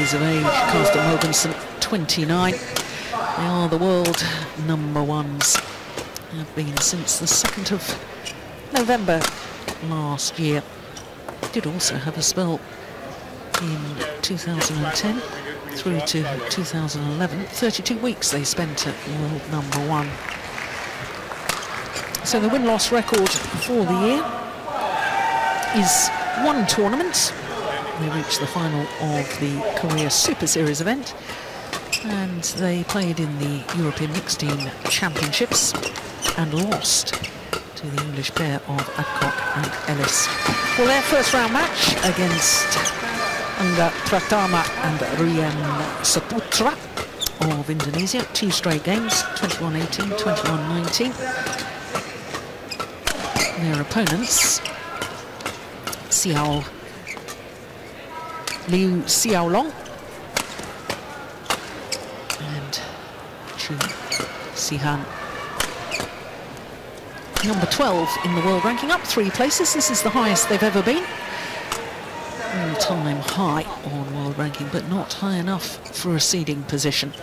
years of age. C.Mogensen, 29. They are the world #1s. Have been since the 2nd of November last year. Did also have a spell in 2010 through to 2011. 32 weeks they spent at world #1. So the win-loss record for the year is 1 tournament. They reached the final of the Premier Superseries event, and they played in the European Mixed Team Championships and lost to the English pair of Adcock and Ellis. Well, their first round match against Angga Pratama and Rian Saputra of Indonesia, 2 straight games, 21-18, 21-19. Their opponents, Liu Xiaolong and Chu Zihan. Number 12 in the world ranking, up 3 places. This is the highest they've ever been. All-time high on world ranking, but not high enough for a seeding position.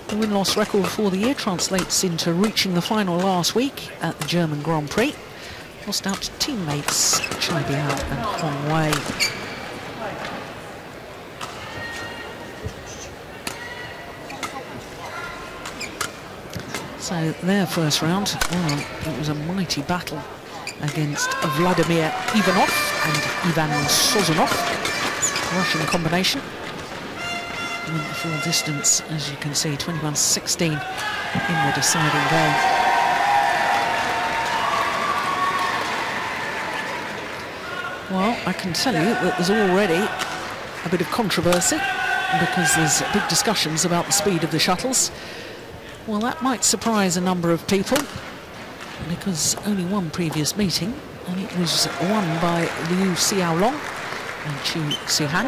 The win-loss record for the year translates into reaching the final last week at the German Grand Prix. Lost out to teammates Chai Biao and Hong Wei. So their first round, well, it was a mighty battle against Vladimir Ivanov and Ivan Sozonov. Russian combination. Went the full distance, as you can see, 21-16 in the deciding game. Well, I can tell you that there's already a bit of controversy because there's big discussions about the speed of the shuttles. Well, that might surprise a number of people because only one previous meeting, and it was won by Liu Xiaolong and Chu Zihan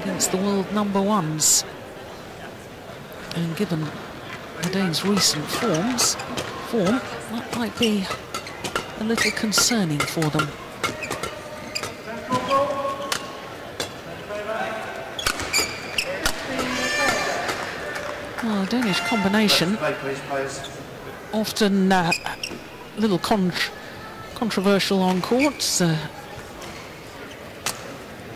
against the world #1s. And given the Danes' recent form, that might be a little concerning for them. Well, Danish combination, often a little controversial on courts.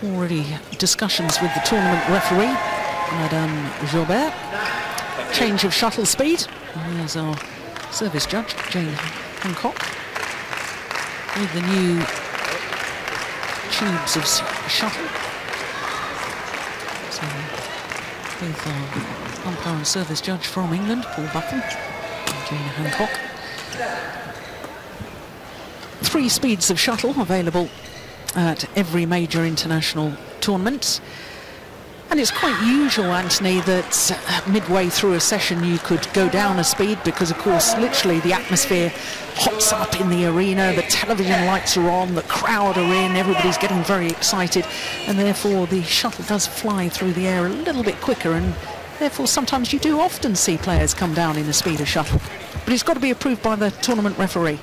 Already discussions with the tournament referee, Madame Jobert. Change of shuttle speed. And there's our service judge, Jane Hancock, with the new tubes of shuttle. So both our umpire and service judge from England, Paul Buchan and Jane Hancock. 3 speeds of shuttle available at every major international tournament. And it's quite usual, Anthony, that midway through a session you could go down a speed because, of course, literally the atmosphere hops up in the arena, the television lights are on, the crowd are in, everybody's getting very excited, and therefore the shuttle does fly through the air a little bit quicker, and therefore sometimes you do often see players come down in the speed of shuttle. But it's got to be approved by the tournament referee.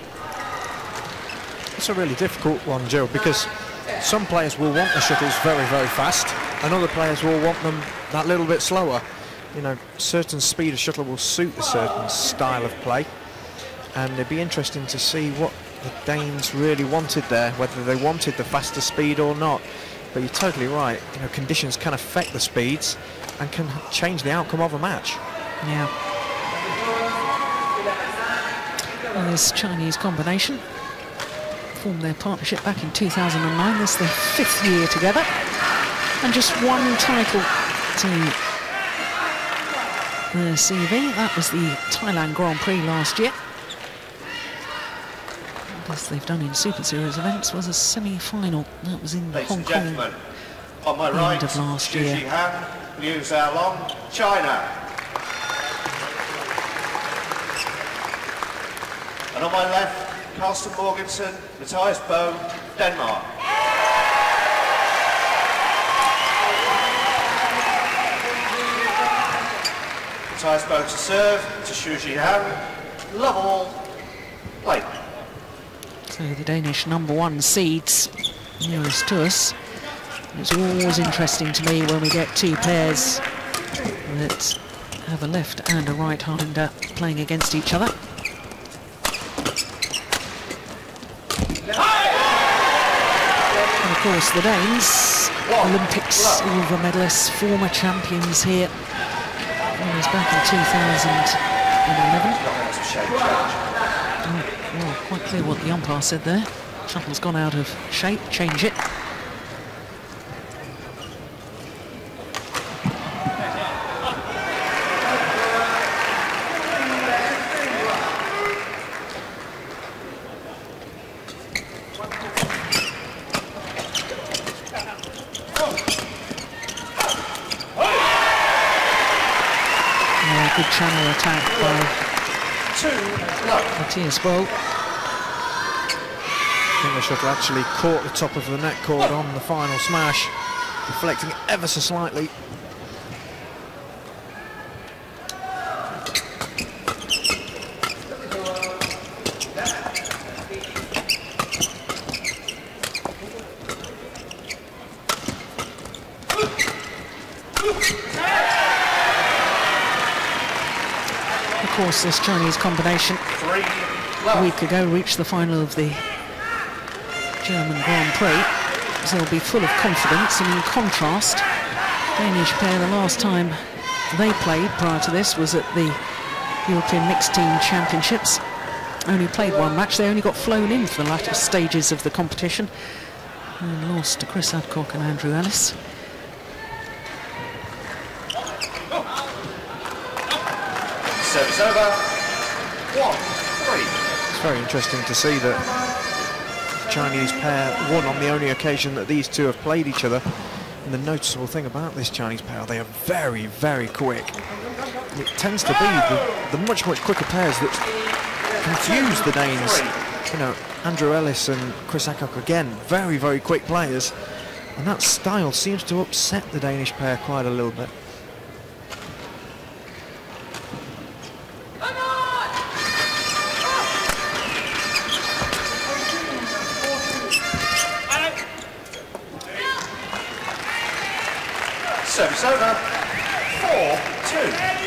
It's a really difficult one, Jill, because some players will want the shuttles very, very fast, and other players will want them that little bit slower. You know, certain speed of shuttle will suit a certain style of play, and it'd be interesting to see what the Danes really wanted there, whether they wanted the faster speed or not. But you're totally right, you know, conditions can affect the speeds and can change the outcome of a match. Yeah. Well, this Chinese combination formed their partnership back in 2009. This is their 5th year together, and just 1 title to their CV. That was the Thailand Grand Prix last year. As they've done in Super Series events, was a semi-final. That was in Hong Kong on my end of last year. Zihan, Liu Xiaolong, China. And on my left, Carsten Morgensen, Mathias M.Boe, Denmark. Mathias M.Boe to serve, to Zihan, love all, play. So the Danish #1 seeds nearest to us It's always interesting to me when we get two pairs that have a left and a right-hander playing against each other. And of course the Danes, Olympic silver medalists, former champions here. It was back in 2011. Well, quite clear what the umpire said there. Shuttle's gone out of shape, change it. Good channel attack by Mathias M.Boe. I think the shuttle actually caught the top of the net cord on the final smash, deflecting ever so slightly. Of course, this Chinese combination a week ago reached the final of the German Grand Prix, so they'll be full of confidence. And in contrast, Danish pair, the last time they played prior to this was at the European Mixed Team Championships. Only played one match. They only got flown in for the latter stages of the competition and lost to Chris Adcock and Andrew Ellis. Service over. 1-3. It's very interesting to see that the Chinese pair won on the only occasion that these two have played each other. And the noticeable thing about this Chinese pair, they are very, very quick. And it tends to be the much, much quicker pairs that confuse the Danes. You know, Andrew Ellis and Chris Adcock, again, very, very quick players. And that style seems to upset the Danish pair quite a little bit. Service over. 4-2.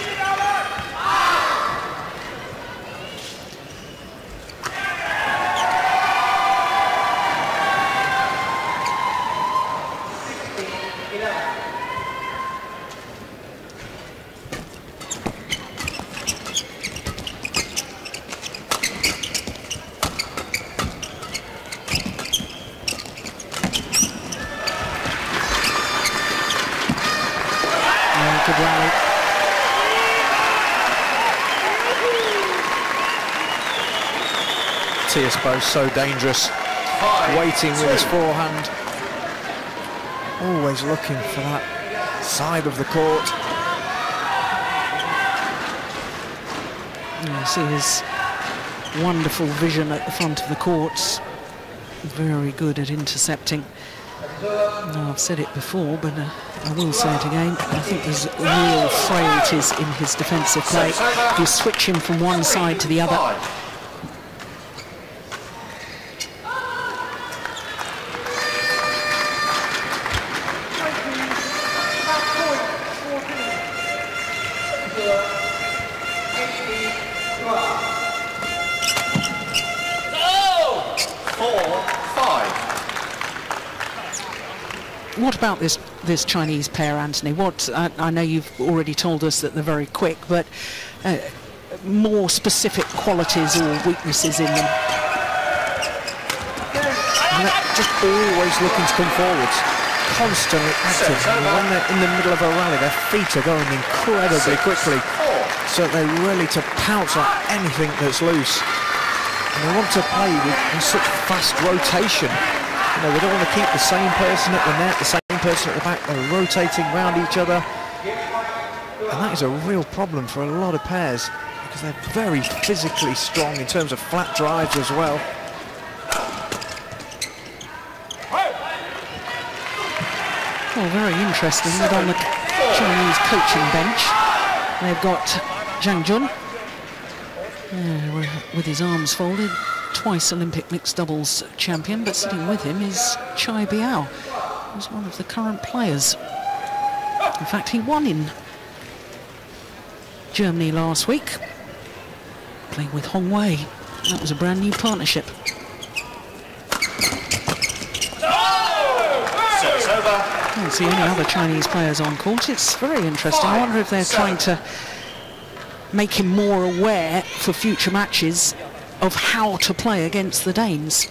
Good rally. M.Boe so dangerous, waiting with his forehand, always looking for that side of the court. You see his wonderful vision at the front of the courts. Very good at intercepting. Now, I've said it before, but I will say it again. I think there's real frailties in his defensive play. If you switch him from one side to the other. What about this Chinese pair, Anthony? What I know you've already told us that they're very quick, but more specific qualities or weaknesses in them? Just always looking to come forwards, constantly active. And when they're in the middle of a rally, their feet are going incredibly quickly, so they're ready to pounce on anything that's loose. And they want to play with such fast rotation. You know, they don't want to keep the same person at the net, the same person at the back. They're rotating around each other. And that is a real problem for a lot of pairs because they're very physically strong in terms of flat drives as well. Well, very interesting that on the Chinese coaching bench, they've got Zhang Jun with his arms folded. Twice Olympic mixed doubles champion, but sitting with him is Chai Biao, He's one of the current players. In fact, he won in Germany last week, playing with Hong Wei. That was a brand new partnership. I don't see any other Chinese players on court. It's very interesting. I wonder if they're trying to make him more aware for future matches of how to play against the Danes.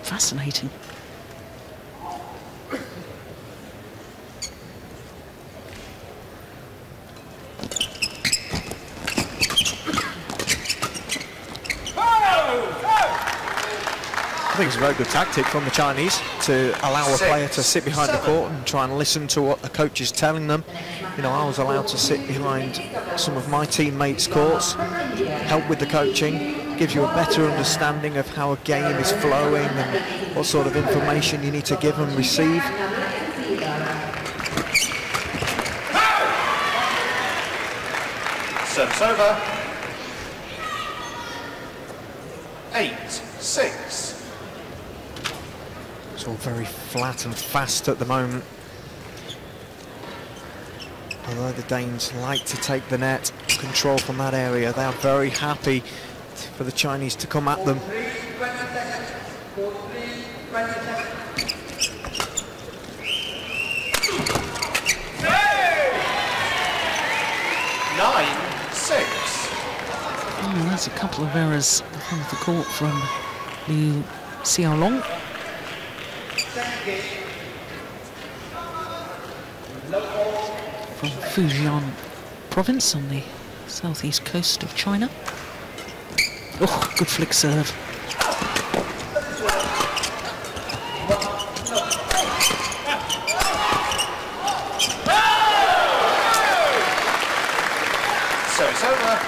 Fascinating. I think it's a very good tactic from the Chinese to allow a player to sit behind the court and try and listen to what the coach is telling them. You know, I was allowed to sit behind some of my teammates' courts, help with the coaching, gives you a better understanding of how a game is flowing and what sort of information you need to give and receive. Service over. 8-6. It's all very flat and fast at the moment. Although the Danes like to take the net, control from that area, they are very happy for the Chinese to come at them. Oh, there's a couple of errors on the court from the Xiaolong. From Fujian province on the southeast coast of China. Oh, good flick serve. So it's over.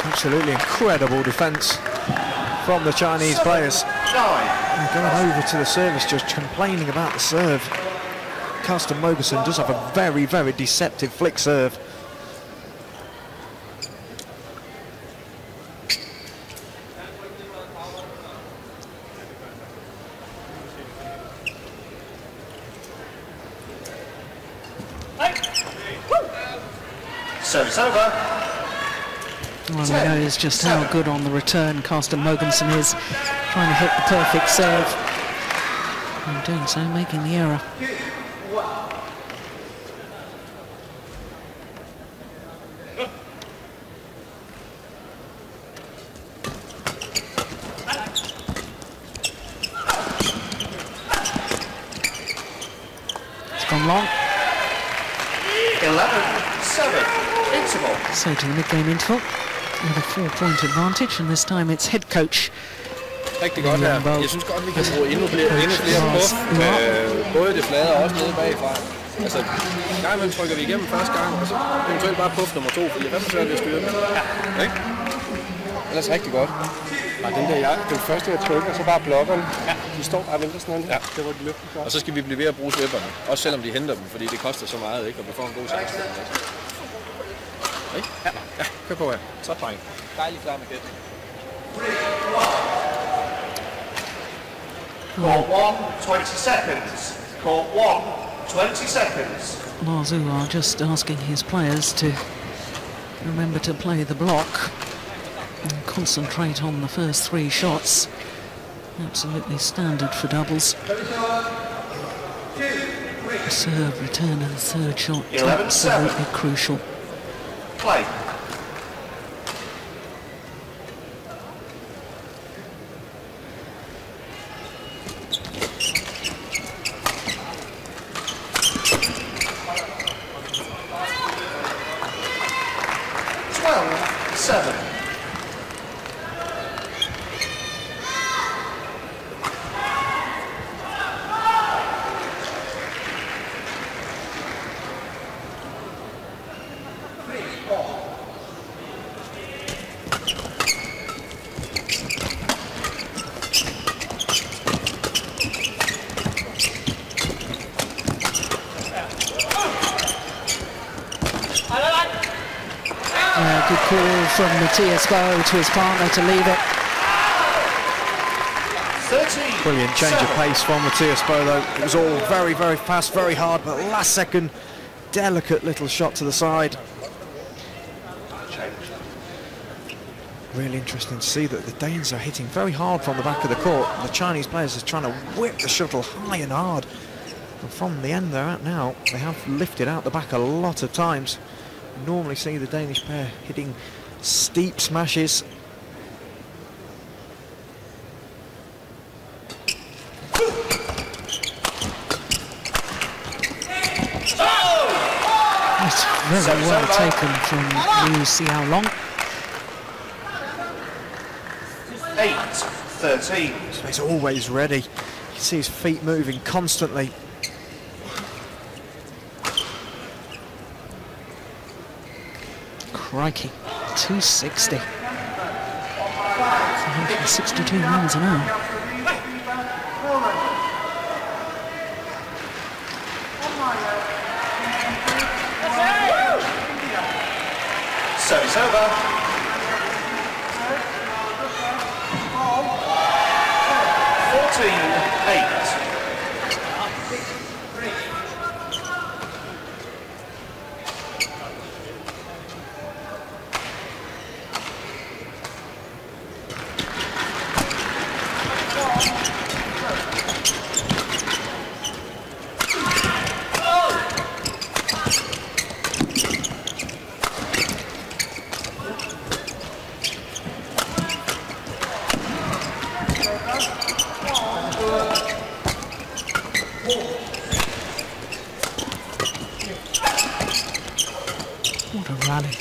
Absolutely incredible defence from the Chinese players. And going over to the service, just complaining about the serve. Carsten Mogensen does have a very, very deceptive flick serve. Service over. Well, he knows just how good on the return Carsten Mogensen is, trying to hit the perfect serve. And doing so, making the error. It's gone long. 11-7. Interval. So to the mid-game interval, with a 4-point advantage, and this time it's head coach. Rigtig godt her. Jeg synes godt, vi kan bruge endnu flere puff. Både det flade og også nede bagfra. Altså, en gang imellem trykker vi igennem første gang, og så eventuelt bare puff nummer 2, fordi hvad forsøger vi at styre med? Ja. Ikke? Ellers rigtig godt. Og den første jeg trykker, så bare blokkerne. Ja. De står bare og venter sådan her. Ja. Det var de løfter. Og så skal vi blive ved at bruge slipperne. Også selvom de henter dem, fordi det koster så meget, ikke? Og vi får en god chance. Ja, ja, kør på her. Så dreng. Dejligt klar med gæt. Court 1, 20 seconds. Court 1, 20 seconds. Mazu are just asking his players to remember to play the block and concentrate on the first 3 shots. Absolutely standard for doubles. Serve, return and third shot, absolutely crucial. Play. Good call from Mathias to his partner to leave it. 13. Brilliant change of pace from Mathias M.Boe though. It was all very, very fast, very hard, but last second, delicate little shot to the side. Really interesting to see that the Danes are hitting very hard from the back of the court. The Chinese players are trying to whip the shuttle high and hard. And from the end they're at now, they have lifted out the back a lot of times. You normally see the Danish pair hitting steep smashes. That's very well taken from Xiaolong. 8-13. So he's always ready. You can see his feet moving constantly. Crikey, 260. 162 miles an hour. Service over. 14-8. What a rally.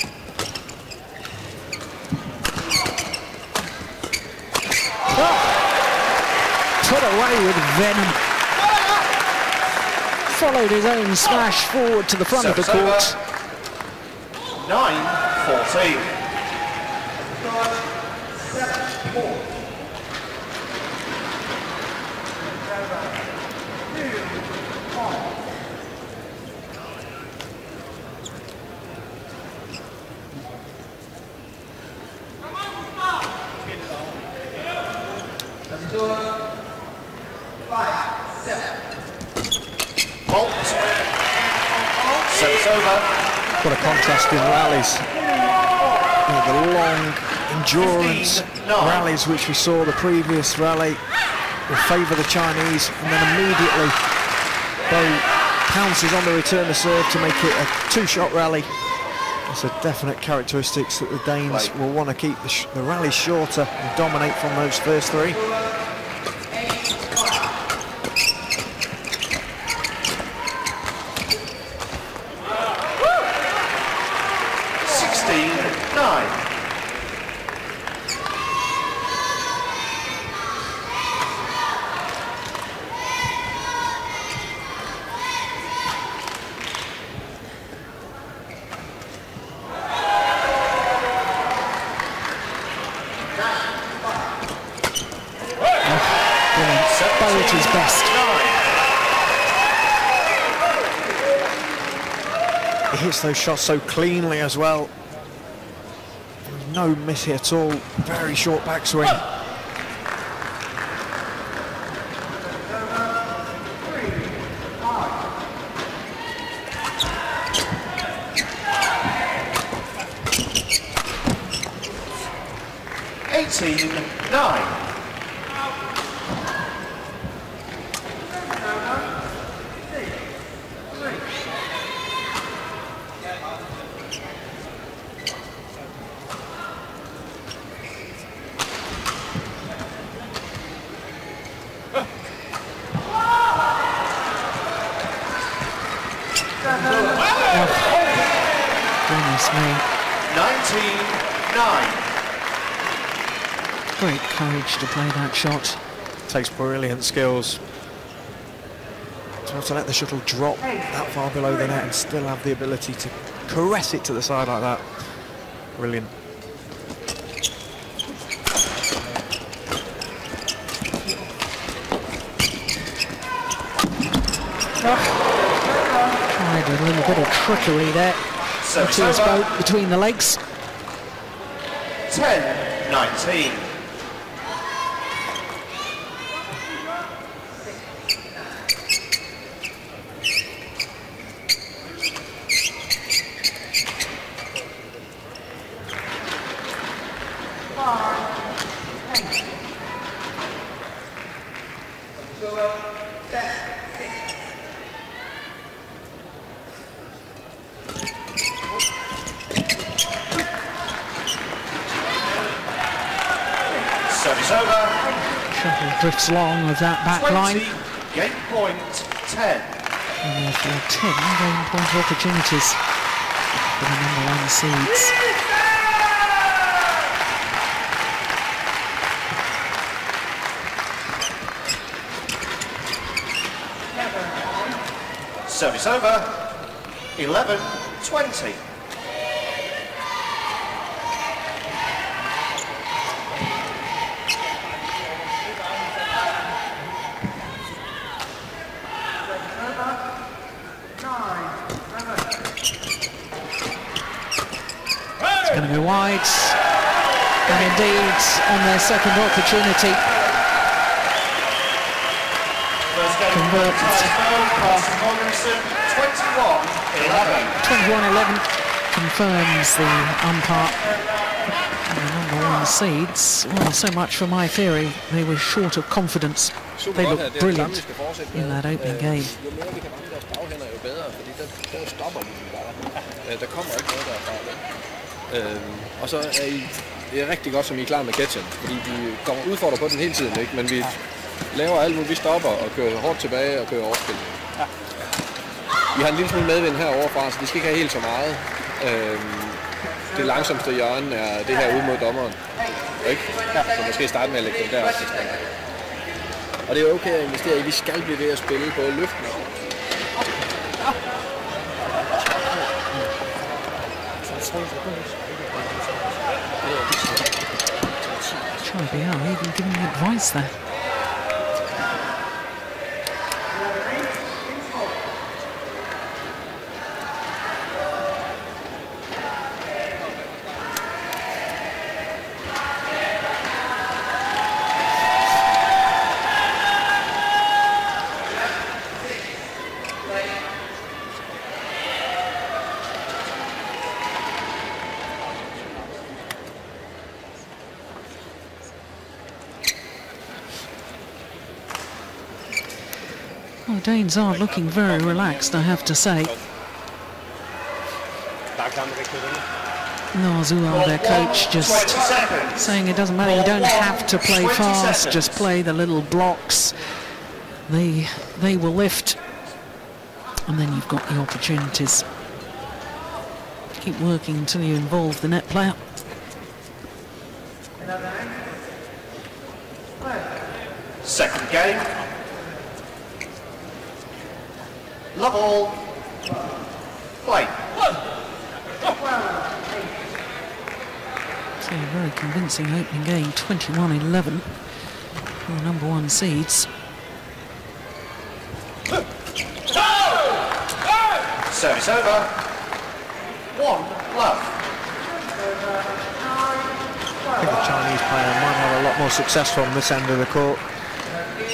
Oh, put away with venom. Followed his own smash forward to the front of the court. 9-14. What a contrast in rallies. You know, the long endurance rallies which we saw the previous rally will favour the Chinese, and then immediately Boe pounces on the return of serve to make it a two-shot rally. It's a definite characteristics that the Danes will want to keep the rally shorter and dominate from those first three. Boe at his best. He hits those shots so cleanly as well. No miss here at all. Very short backswing. Goodness me. 19-9. Great courage to play that shot. Takes brilliant skills to have to let the shuttle drop that far below the net and still have the ability to caress it to the side like that. Brilliant. Tried a little bit of trickery there. Mathias M.Boe between the legs. 10-19. drifts long of that back line. Game point 10. And therefore 10 game point opportunities for the #1 seeds. Service over. 11-20. It's going to go wide, and indeed on their second opportunity. Carsten C.Mogensen, 21-11. 21-11 confirms the umpire. And the #1 seeds. Well, so much for my theory. They were short of confidence. They looked brilliant in that opening game. Jo mere vi kan ramme deres baghænder, jo bedre, fordi der stopper vi bare. Der kommer ikke noget derfra. Og så er det er rigtig godt, som I er klar med catchen, fordi de kommer udfordrer på den hele tiden, ikke? Men vi laver alt muligt, vi stopper og kører hårdt tilbage og kører overspil. Ja. Vi har en lille smule medvind heroverfra, så de skal ikke have helt så meget. Det langsomste hjørne er det her ude mod dommeren. Ikke? Ja. Så måske starte med at lægge dem der også. Og det er okay at investere i, vi skal blive ved at spille både løften og Try to be out, even giving me advice there. Well, the Danes are looking very relaxed, I have to say. Zihan, their coach, just saying it doesn't matter, you don't have to play fast, just play the little blocks. They will lift, and then you've got the opportunities. Keep working until you involve the net player. Second game. Level. Play. So a very convincing opening game, 21-11 for the #1 seeds. Service over. 1 love. I think the Chinese player might have a lot more success from this end of the court.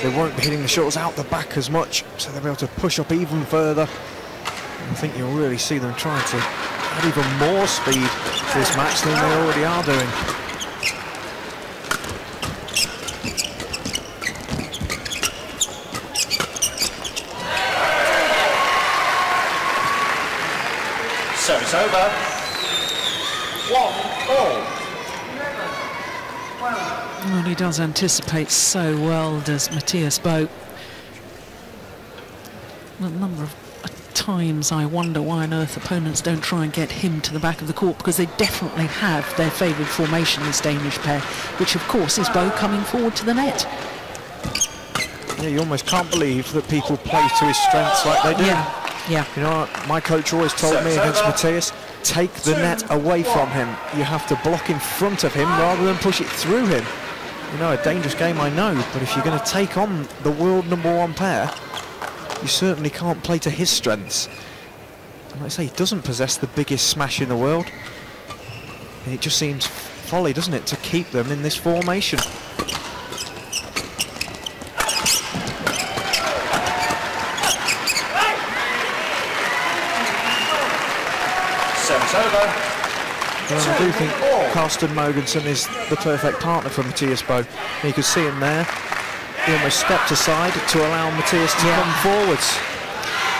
They won't be hitting the shuttles out the back as much, so they'll be able to push up even further. I think you'll really see them trying to add even more speed to this match than they already are doing. Service over. 1-all. Well, he does anticipate so well, does Mathias M.Boe. A number of times I wonder why on earth opponents don't try and get him to the back of the court, because they definitely have their favoured formation, this Danish pair, which of course is M.Boe coming forward to the net. Yeah, you almost can't believe that people play to his strengths like they do. Yeah. You know what, my coach always told me against Mathias, take the net away from him. You have to block in front of him rather than push it through him. You know, a dangerous game, I know, but if you're going to take on the world #1 pair, you certainly can't play to his strengths. And like I say, he doesn't possess the biggest smash in the world. And it just seems folly, doesn't it, to keep them in this formation. Service over. Well, I do think Carsten Mogensen is the perfect partner for Mathias M.Boe. You could see him there. He almost stepped aside to allow Mathias to come forwards.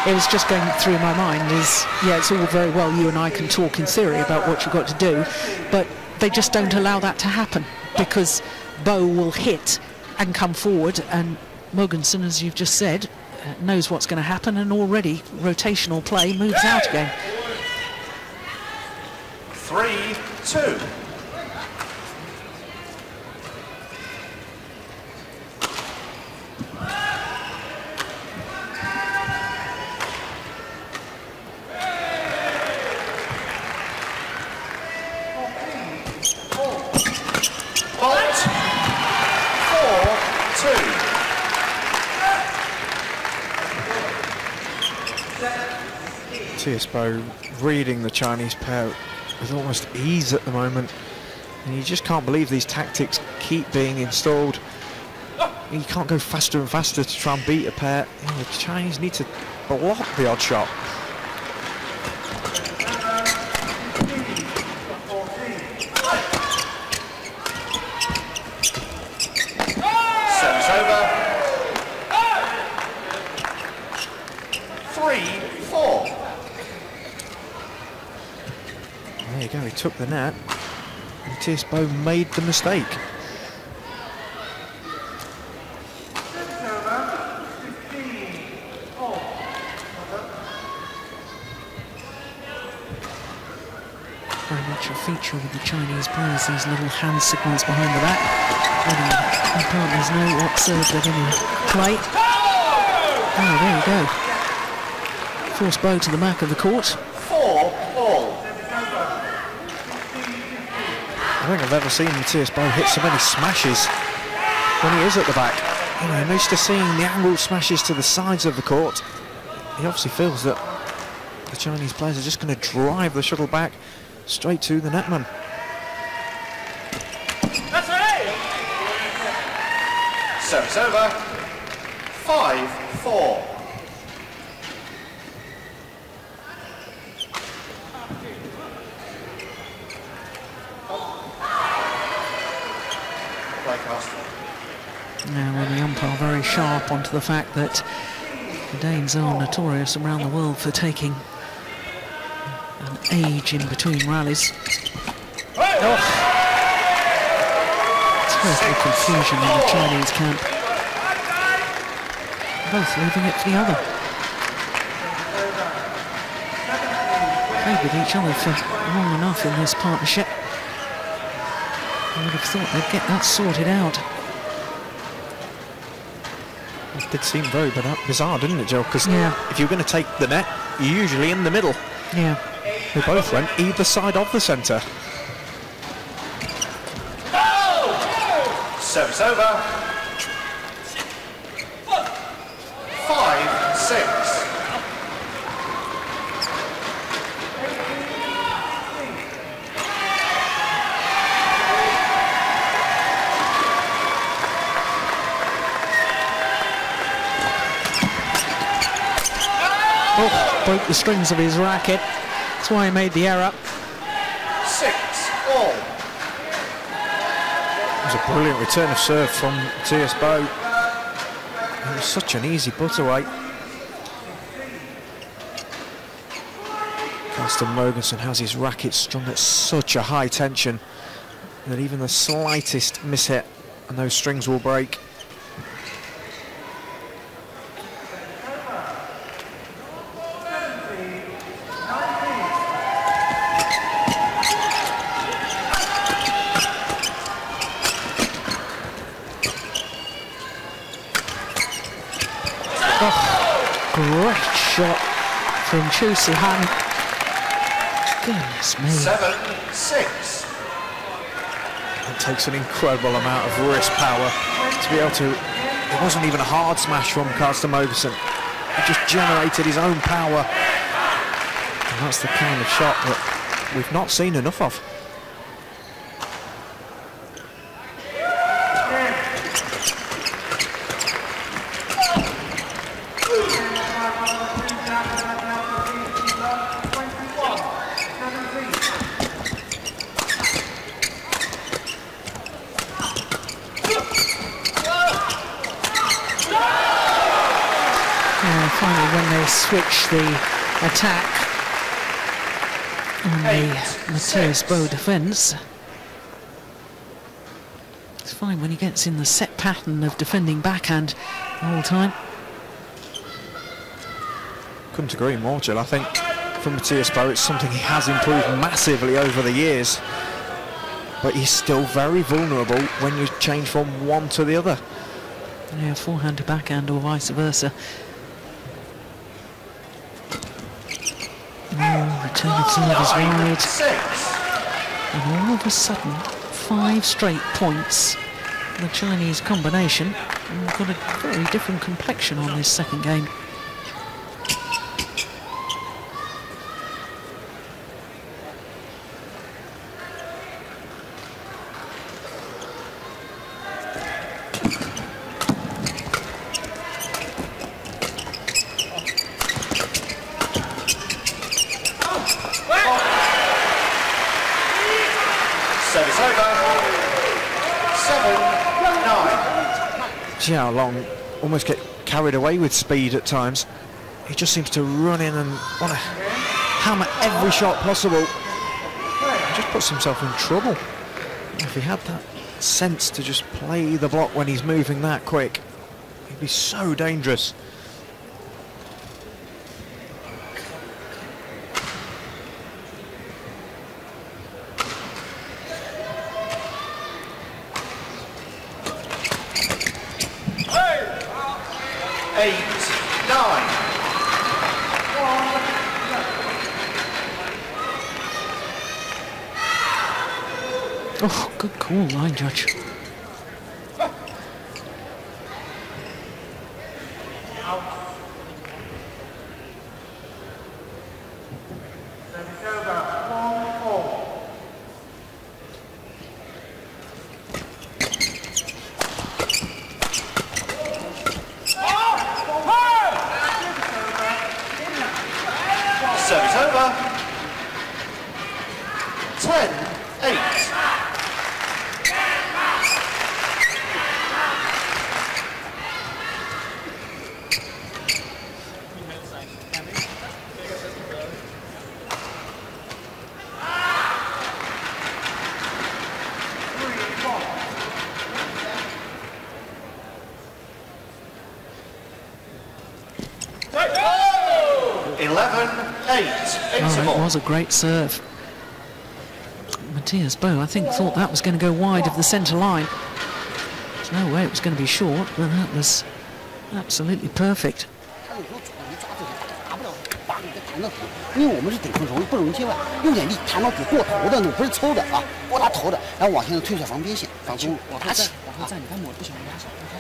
It was just going through my mind is, yeah, it's all very well you and I can talk in theory about what you've got to do, but they just don't allow that to happen, because M.Boe will hit and come forward, and Mogensen, as you've just said, knows what's going to happen, and already rotational play moves out again. 3-2. M.Boe reading the Chinese pair with almost ease at the moment, and you just can't believe these tactics keep being installed. You can't go faster and faster to try and beat a pair. You know, the Chinese need to block the odd shot. Service over. 3-4. There you go, he took the net, and M.Boe made the mistake. Very much a feature with the Chinese players, these little hand signals behind the back. Letting the partners know what serve they're going to play. Oh, there you go. Force Boe to the back of the court. 4-all. I don't think I've ever seen M.Boe hit so many smashes when he is at the back. You know, I'm used to seeing the angled smashes to the sides of the court. He obviously feels that the Chinese players are just going to drive the shuttle back straight to the netman. Service over. 5-4. Now, when the umpire very sharp onto the fact that the Danes are notorious around the world for taking an age in between rallies. Oh. Total confusion in the Chinese camp. Both leaving it for the other. Played with each other for long enough in this partnership. I would have thought they'd get that sorted out. It did seem very bizarre, didn't it, Joe? Because yeah, if you're going to take the net, you're usually in the middle. Yeah. They both went either side of the centre. Service over. 5-6. Oh, broke the strings of his racket. That's why he made the error. 6-all. It was a brilliant return of serve from M.Boe. It was such an easy put away. Carsten Mogensen has his racket strung at such a high tension that even the slightest mishit and those strings will break. Great shot from Zihan. Goodness me. 7-6. It takes an incredible amount of wrist power to be able to... It wasn't even a hard smash from Carsten Mogensen. He just generated his own power. And that's the kind of shot that we've not seen enough of. Finally, when they switch the attack on the Mathias Boe defence, it's fine when he gets in the set pattern of defending backhand the whole time. Couldn't agree more, Jill. I think from Mathias M.Boe, it's something he has improved massively over the years, but he's still very vulnerable when you change from one to the other. Yeah, forehand to backhand or vice versa. Return of serve is wide. And all of a sudden, 5 straight points. The Chinese combination. And we've got a very different complexion on this second game. Xiaolong almost get carried away with speed at times. He just seems to run in and want to hammer every shot possible. He just puts himself in trouble. If he had that sense to just play the block when he's moving that quick, he'd be so dangerous. Oh, good call, line judge. Service over. 10-8. Oh, it was a great serve. Mathias M.Boe, I think, thought that was going to go wide of the centre line. There's no way it was going to be short, but that was absolutely perfect. 因为我们是顶分容易不容易接外，用点力弹到底过头的那种，不是抽的啊，过他头的，然后往前退下防边线，防中打起。往后站，你看我不行，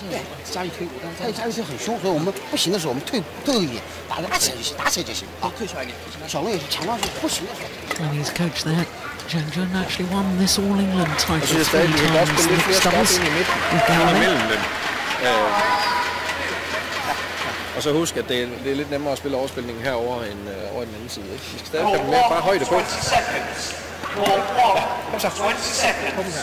对，加一推，他一加一推很凶，所以我们不行的时候我们退一点，打起来就行，打起来就行啊，退出来一点。小龙也是强到是不行的时候。And his coach there, Zhang Jun, actually won this All England title 3 times mixed doubles with Xiaolong. Og så husk, at det er lidt nemmere at spille overspilningen herover end over den anden side. Vi skal stadig have den med bare højde på. Kom så. Kom her.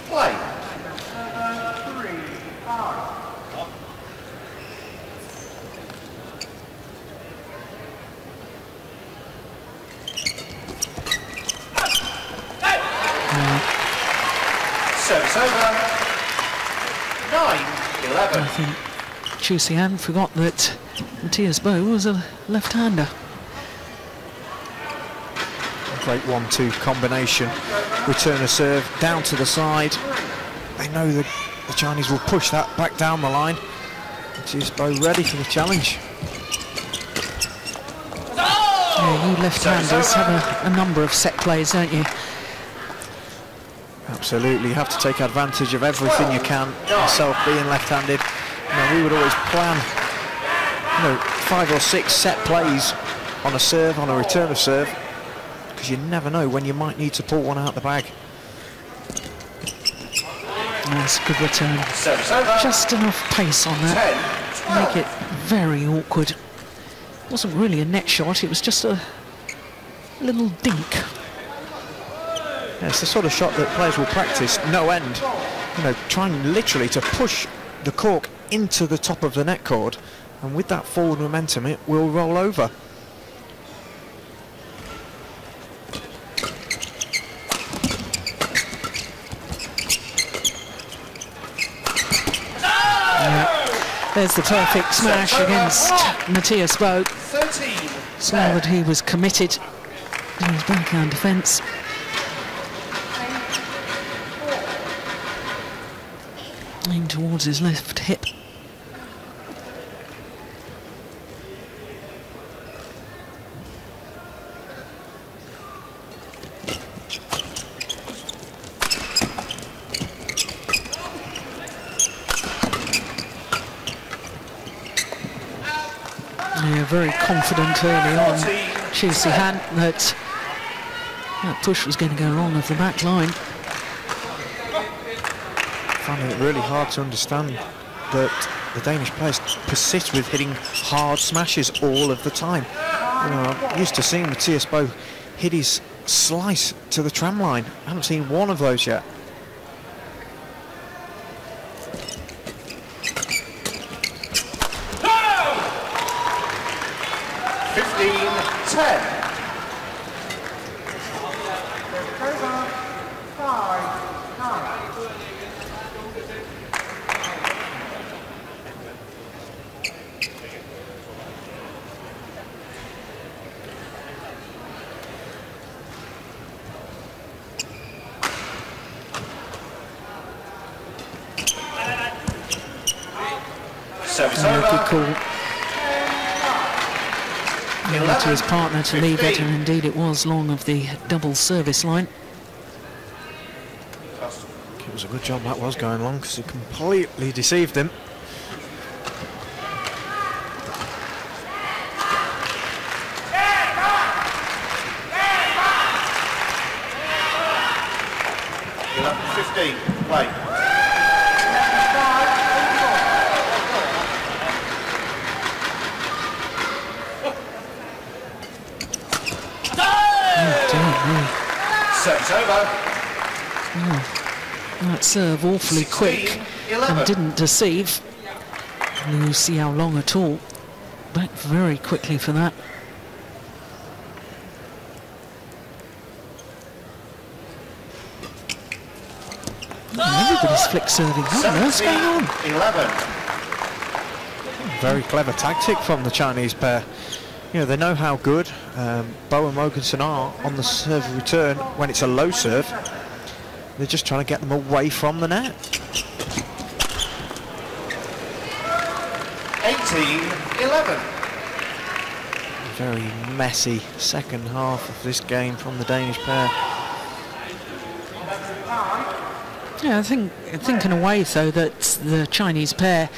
Play. Service over. 9-11. I think Zihan forgot that Mathias M.Boe was a left-hander. Great 1-2 combination. Return a serve down to the side. They know that the Chinese will push that back down the line. Mathias M.Boe ready for the challenge. Yeah, you left-handers have a number of set plays, don't you? Absolutely, you have to take advantage of everything you can. Yourself being left-handed, we would always plan 5 or 6 set plays on a serve, on a return of serve, because you never know when you might need to pull one out the bag. That's a good return. Just enough pace on that to make it very awkward. It wasn't really a net shot, it was just a little dink. Yeah, it's the sort of shot that players will practice no end. You know, trying literally to push the cork into the top of the net cord, and with that forward momentum, it will roll over. There's the perfect smash against Mathias M.Boe. Saw that he was committed to his backhand defence. Aimed towards his left hip. Yeah, very confident early on, Zihan, that push was going to go along of the back line. Finding it really hard to understand that the Danish players persist with hitting hard smashes all of the time. You know, I'm used to seeing Mathias M.Boe hit his slice to the tram line. I haven't seen one of those yet. Good call to his partner to leave it, and indeed it was long of the double service line. It was a good job that was going long, because he completely deceived him. Play. Service over. Oh, that serve awfully 16, quick 11. and didn't deceive Xiaolong at all. Back very quickly for that. Everybody's flick serving. What on earth's going on? 11. Very clever tactic from the Chinese pair. You know, they know how good M.Boe and Mogensen are on the serve return when it's a low serve. They're just trying to get them away from the net. 18-11. Very messy second half of this game from the Danish pair. Yeah, I think in a way, though, that the Chinese pair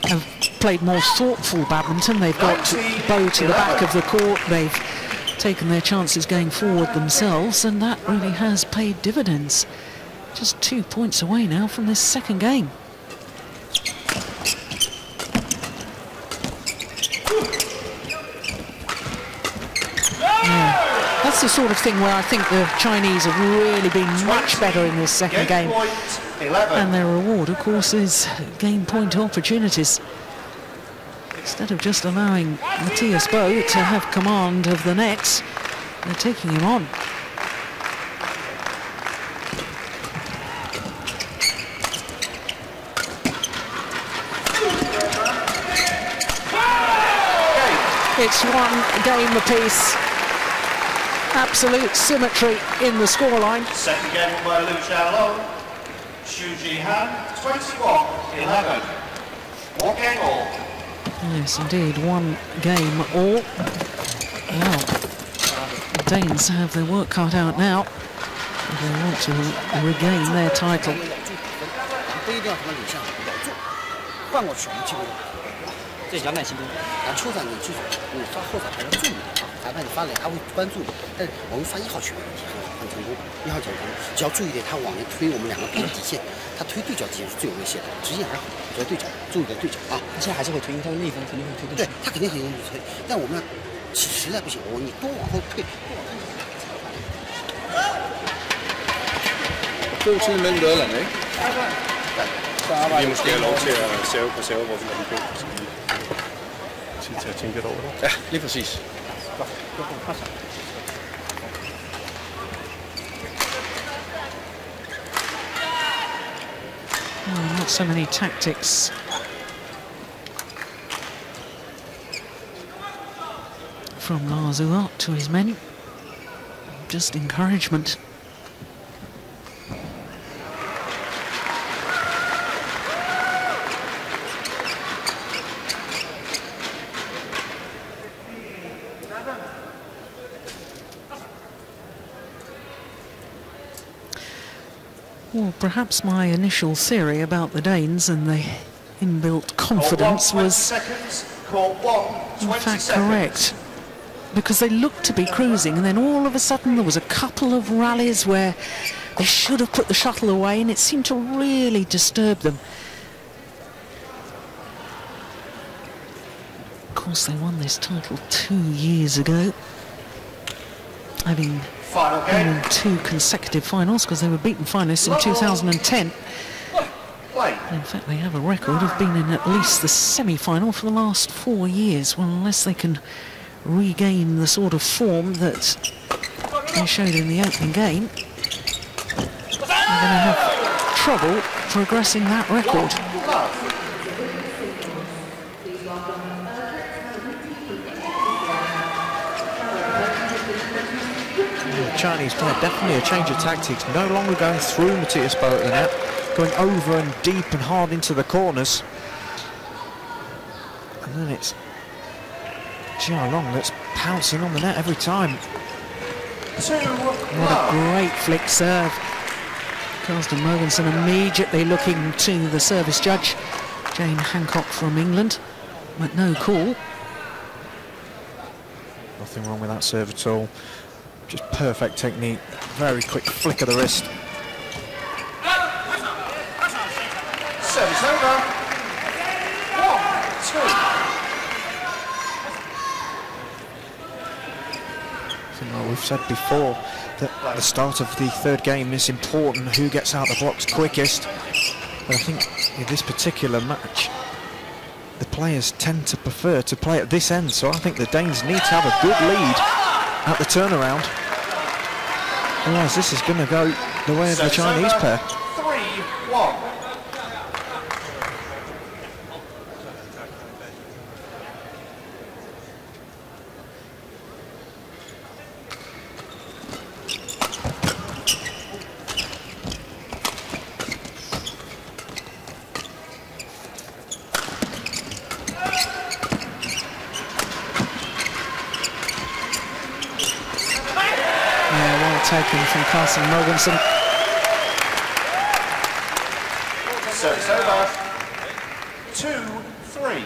have played more thoughtful badminton. They've got M.Boe to the back of the court. They've taken their chances going forward themselves, and that really has paid dividends. Just 2 points away now from this second game. Yeah, that's the sort of thing where I think the Chinese have really been much better in this second game. And their reward, of course, is game point opportunities. Instead of just allowing Mathias M.Boe to have command of the nets, they're taking him on. It's one game apiece. Absolute symmetry in the scoreline. Second game won by Xiaolong. Zihan, 21-11. One game all. Yes, indeed, one game all. Well, the Danes have their work cut out now. They want to regain their title. god tid mellem duellerne, ikke? Så arbejder vi måske have lov til at save på serve, hvor vi lader den gå. Tid til at tænke lidt over det. Ja, lige præcis. Oh, not so many tactics. From Lars Uart to his men. Just encouragement. Well, perhaps my initial theory about the Danes and the inbuilt confidence was in fact correct, because they looked to be cruising, and then all of a sudden there was a couple of rallies where they should have put the shuttle away, and it seemed to really disturb them. Of course, they won this title 2 years ago, having been in 2 consecutive finals, because they were beaten finalists in 2010. In fact, they have a record of being in at least the semi-final for the last 4 years. Well, unless they can regain the sort of form that they showed in the opening game, they're going to have trouble progressing that record. Chinese player, definitely a change of tactics, no longer going through Mathias M.Boe at the net, going over and deep and hard into the corners. And then it's Xiaolong that's pouncing on the net every time. What a great flick serve. Carsten Mogensen immediately looking to the service judge, Jane Hancock from England, but no call. Nothing wrong with that serve at all. Just perfect technique, very quick flick of the wrist. Service over. 1-2. Like we've said before, that at the start of the third game is important, who gets out the blocks quickest. But I think in this particular match, the players tend to prefer to play at this end, so I think the Danes need to have a good lead at the turnaround. Otherwise, this is going to go the way of the Chinese pair. 3-1. Taken from Carsten Mogensen. Service over. 2-3.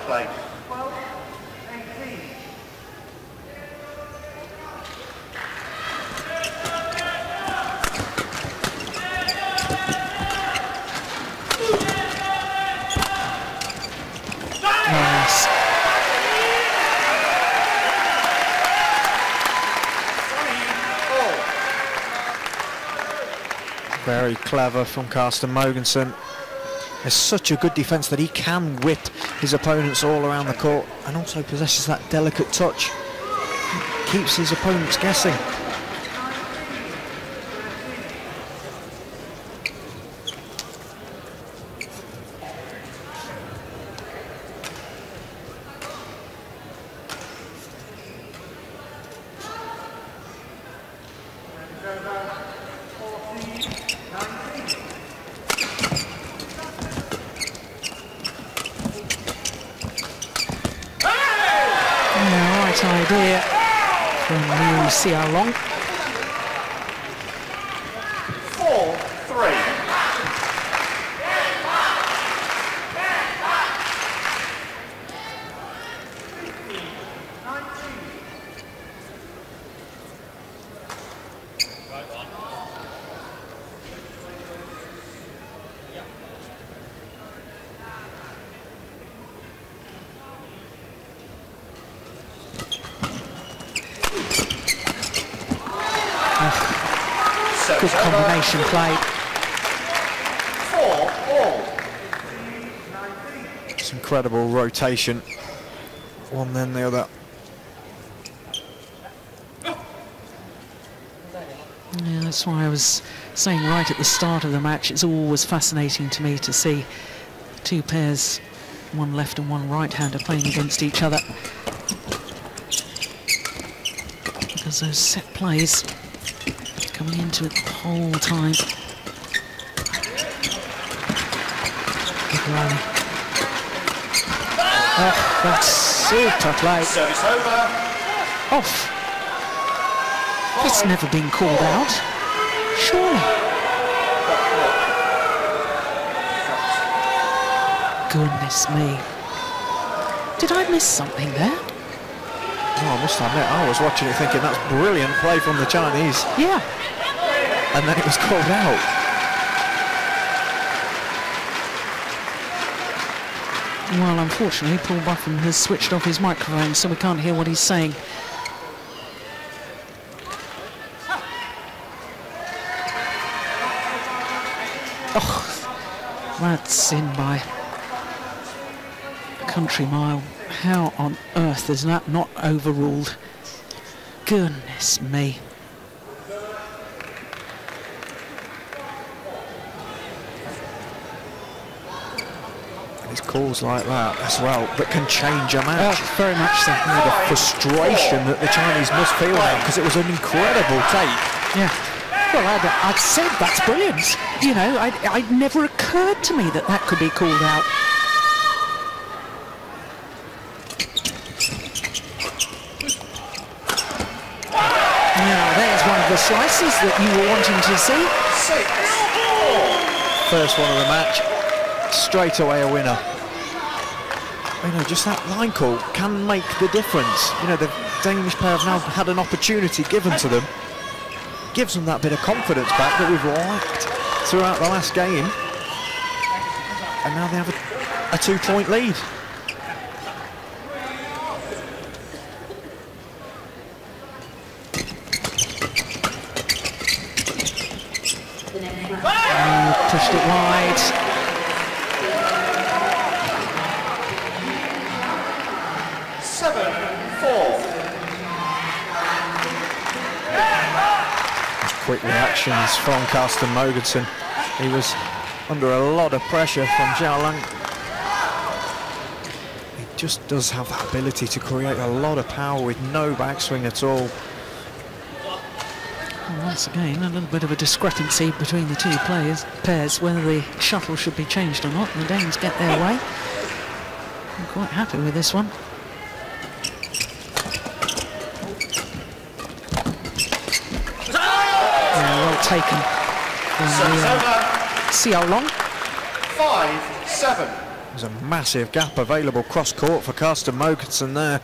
Play. Very clever from Carsten Mogensen. There's such a good defence that he can whip his opponents all around the court, and also possesses that delicate touch. Keeps his opponents guessing. Idea from Xiaolong. 4-3. Good combination play. 4-all. It's incredible rotation. One then the other. Yeah, that's why I was saying right at the start of the match, it's always fascinating to me to see two pairs, one left and one right-hander playing against each other. Because those set plays coming into it the whole time. Good rally. Oh, that's super play. Service over. Off. It's never been called out. Surely. Goodness me. Did I miss something there? Oh, I must admit, I was watching it thinking that's brilliant play from the Chinese. Yeah. And then it was called out. Well, unfortunately, Paul Buffon has switched off his microphone, so we can't hear what he's saying. Oh, that's in by a country mile. How on earth is that not overruled? Goodness me. It's calls like that as well that can change a match. Very much so. You know, the frustration that the Chinese must feel now, because it was an incredible take. Yeah. Well, I'd said that's brilliant. You know, it never occurred to me that that could be called out. Now, there's one of the slices that you were wanting to see. 6-4. First one of the match, straight away a winner. You know, just that line call can make the difference. You know, the Danish pair have now had an opportunity given to them. Gives them that bit of confidence back that we've lacked throughout the last game. And now they have a 2-point lead. Pushed it wide. Quick reactions from Carsten Mogensen. He was under a lot of pressure from Xiaolong. He just does have that ability to create a lot of power with no backswing at all. Well, once again, a little bit of a discrepancy between the two pairs, whether the shuttle should be changed or not. The Danes get their way. I'm quite happy with this one. Well taken from Xiaolong. 5-7. There's a massive gap available cross-court for Carsten Mogensen there.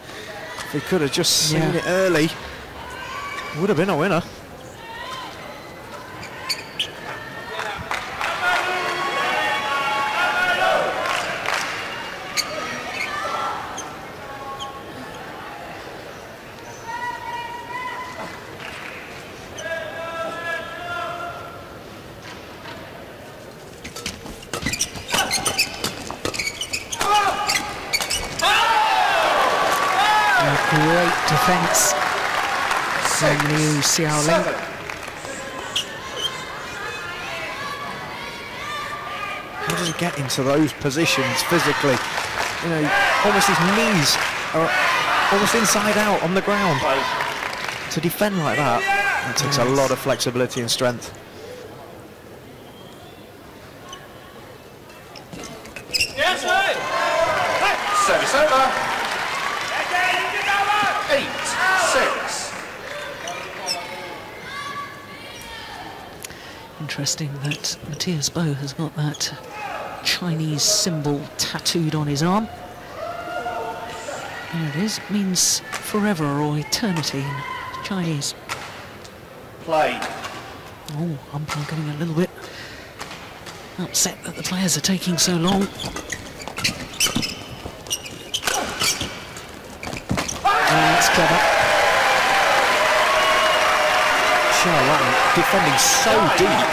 If he could have just seen it early, would have been a winner. Great defence from Liu Xiaolong. How does he get into those positions physically? You know, almost his knees are almost inside out on the ground. To defend like that, it takes a lot of flexibility and strength. Service over. 8-6. Interesting that Mathias M.Boe has got that Chinese symbol tattooed on his arm. There it is. It means forever or eternity in Chinese. Play. Oh, umpire getting a little bit upset that the players are taking so long. That's clever. Xiaolong defending so deep.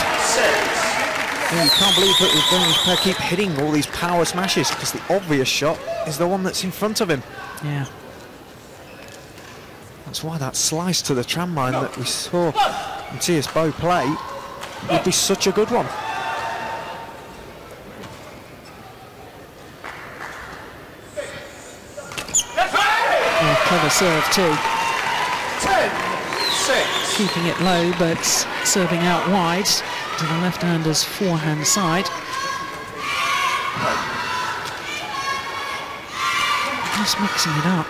And you can't believe that the Birmingham pair keep hitting all these power smashes, because the obvious shot is the one that's in front of him. Yeah. That's why that slice to the tram line that we saw Mathias M.Boe play would be such a good one. Oh, clever serve too. 10-6. Keeping it low, but serving out wide to the left-hander's forehand side. Just mixing it up.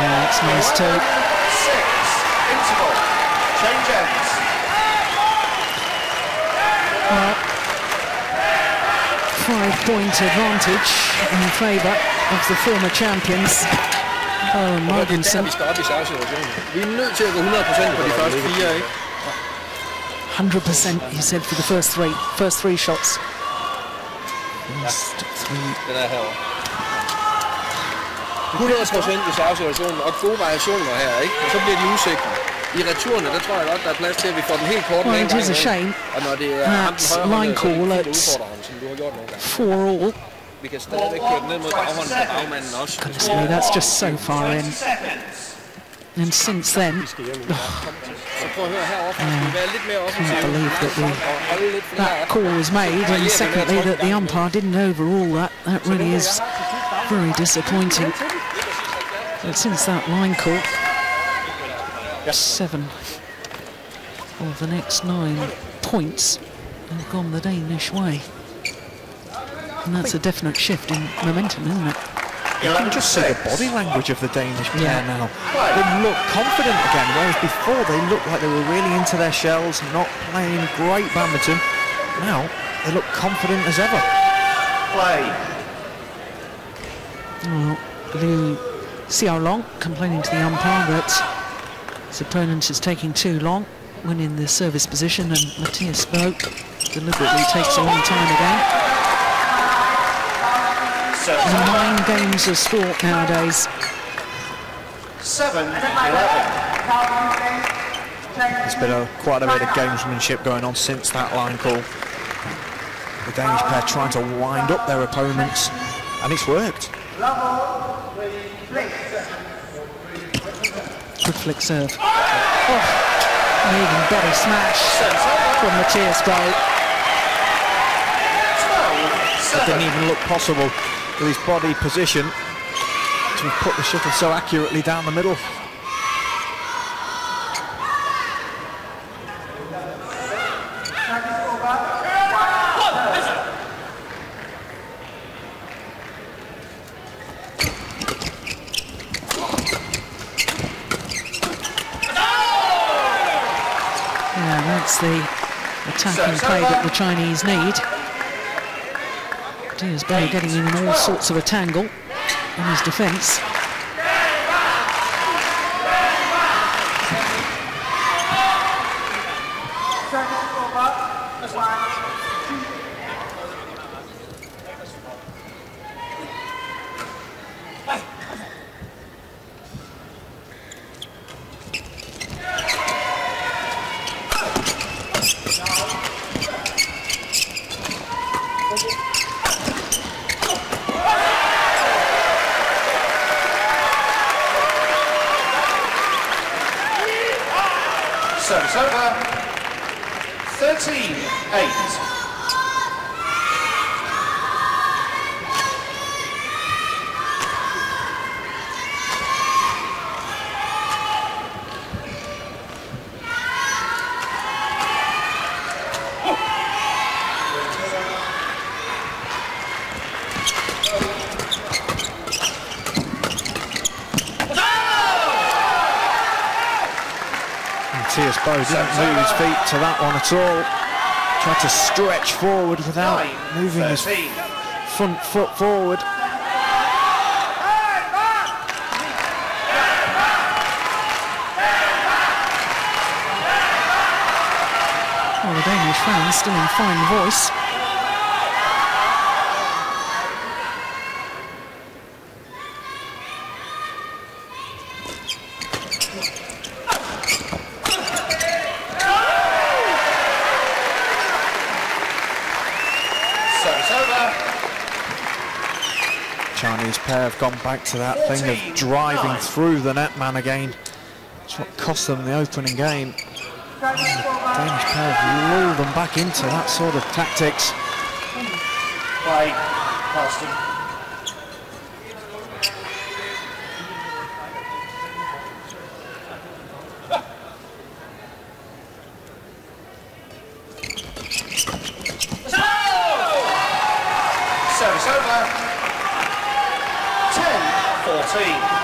Yeah, that's nice too. 6. Interval. Change ends. Well, 5-point advantage in favour of the former champions. C.Mogensen. Vi skal op i servesituationen. Vi er nødt til at gå 100% på de første 4, ikke? 100%, he said, for the first three shots. Den er herovre. 100% i servesituationen og gode variationer her, ikke? Og så bliver de usikre. I returerne, der tror jeg godt, der er plads til, at vi får den helt kort med en gang. It is a shame. Og når det er ham den højre hånd, så er det udfordreren, som du har gjort nogle gange. 4 all. Vi kan stadigvæk køre den ned mod baghånden på bagmanden også. Honestly, that's just so far in. And since then, Så prøv at høre herovre, for vi være lidt mere I offensiv. can't believe that call was made, and secondly that the umpire didn't overrule that. That really is very disappointing. But since that line call, 7 of the next 9 points have gone the Danish way. And that's a definite shift in momentum, isn't it? You can just see the body language of the Danish pair Yeah. now. They look confident again, whereas before they looked like they were really into their shells, not playing great badminton. Now they look confident as ever. Play. Well, the Xiaolong complaining to the umpire that his opponent is taking too long when in the service position, and Mathias M.Boe deliberately takes a long time again. 9 games of sport nowadays. 7-11. There's been quite a bit of gamesmanship going on since that line call. The Danish pair trying to wind up their opponents, and it's worked. Good flick serve. Oh, an even better smash from Mathias M.Boe. It didn't even look possible with his body position to have put the shuttle so accurately down the middle. Yeah, that's the attacking play that the Chinese need. Mathias M.Boe getting in all sorts of a tangle in his defence. Service over. 13-8. Mathias M.Boe didn't move his feet to that one at all. Tried to stretch forward without moving his front foot forward. the Danish fans still in fine voice. Chinese pair have gone back to that thing of driving through the net man again. It's what cost them the opening game. And the Danish pair have lulled them back into that sort of tactics. Play, Carsten. Service over. 10-14.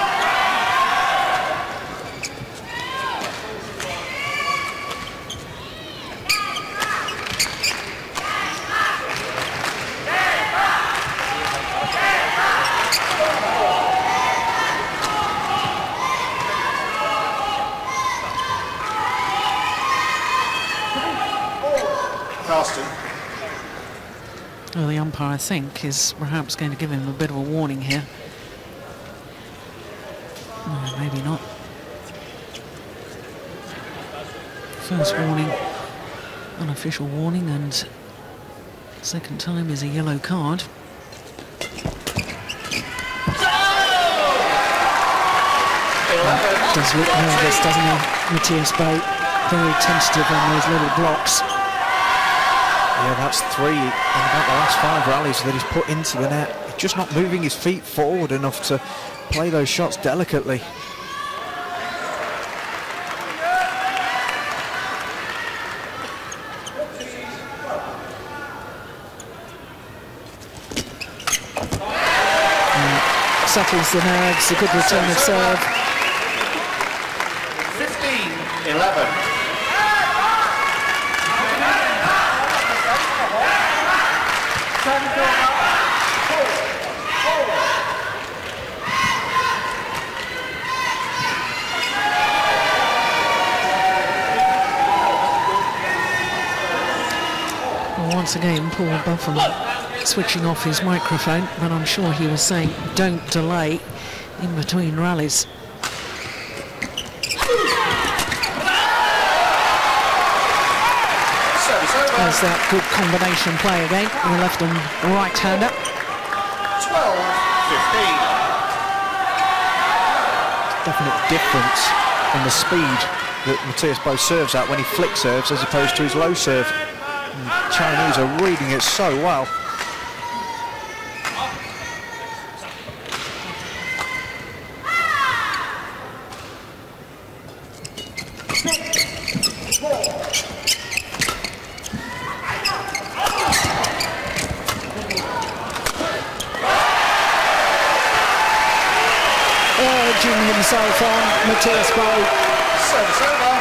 Carsten. Well, the umpire, I think, is perhaps going to give him a bit of a warning here. No, maybe not. First warning, unofficial warning, and second time is a yellow card. Does look nervous, doesn't he, Mathias B.? Very tentative on those little blocks. Yeah, that's 3 in about the last 5 rallies that he's put into the net. He's just not moving his feet forward enough to play those shots delicately. Settles the nerves, a good return of serve. 15-11. Well, once again, Paul Buffon switching off his microphone, but I'm sure he was saying don't delay in between rallies. There's that good combination play again, the left and right-hander. 12-15. Definite difference in the speed that Mathias B.'e serves at when he flick serves as opposed to his low serve. And the Chinese are reading it so well. Urging himself on, Mathias B.e. Service over.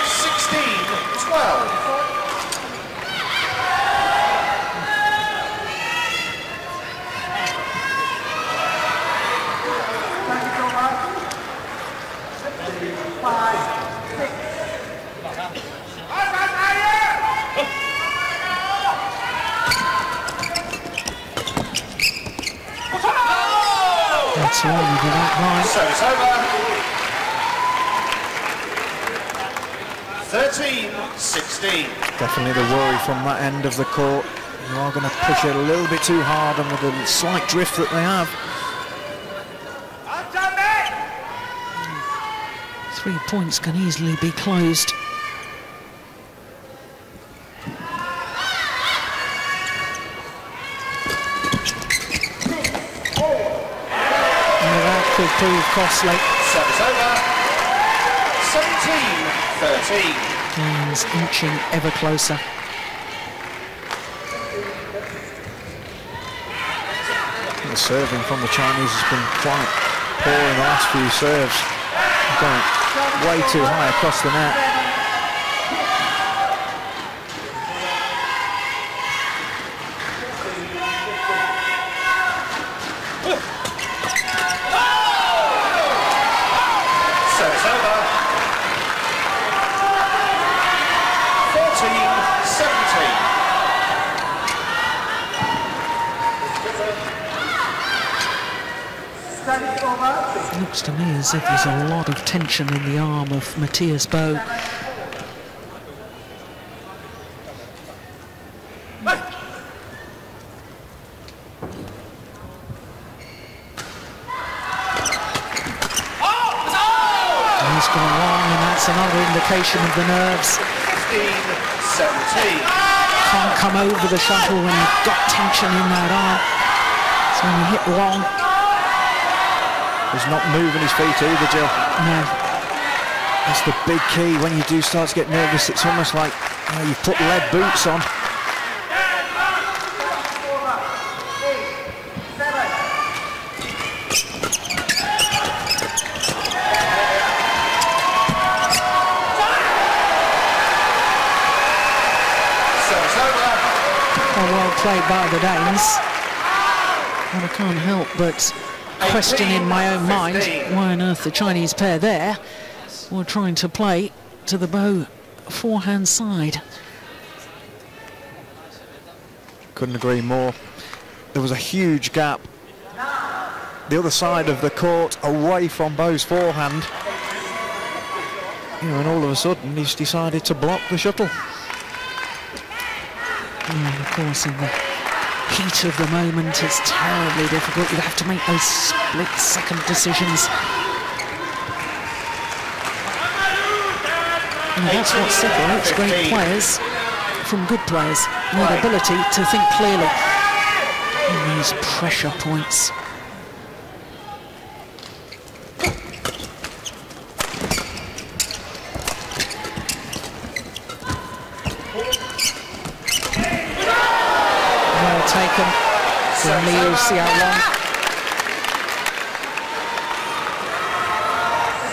16-12. That's all you do that line. Service over. 13-16. Definitely the worry from that end of the court. You are going to push it a little bit too hard, and with the slight drift that they have. 3 points can easily be closed. That could prove costly. Service over. 17-13. Games inching ever closer. The serving from the Chinese has been quite poor in the last few serves. They've gone way too high across the net. Service over. It looks to me as if there's a lot of tension in the arm of Mathias M.Boe. He's gone long, and that's another indication of the nerves. 15-17. Can't come over the shuttle when you've got tension in that arm. So when you hit long. He's not moving his feet either, Jill. No. That's the big key. When you do start to get nervous, it's almost like you've put lead boots on. Well played by the Danes. And I can't help but question in my own mind why on earth the Chinese pair there were trying to play to the Bow forehand side. Couldn't agree more. There was a huge gap the other side of the court away from Bowe's forehand. You know, and all of a sudden he's decided to block the shuttle. And of course, in the heat of the moment, it's terribly difficult. You have to make those split-second decisions. And that's what separates great players from good players. Their ability to think clearly in these pressure points. Taken from Xiaolong.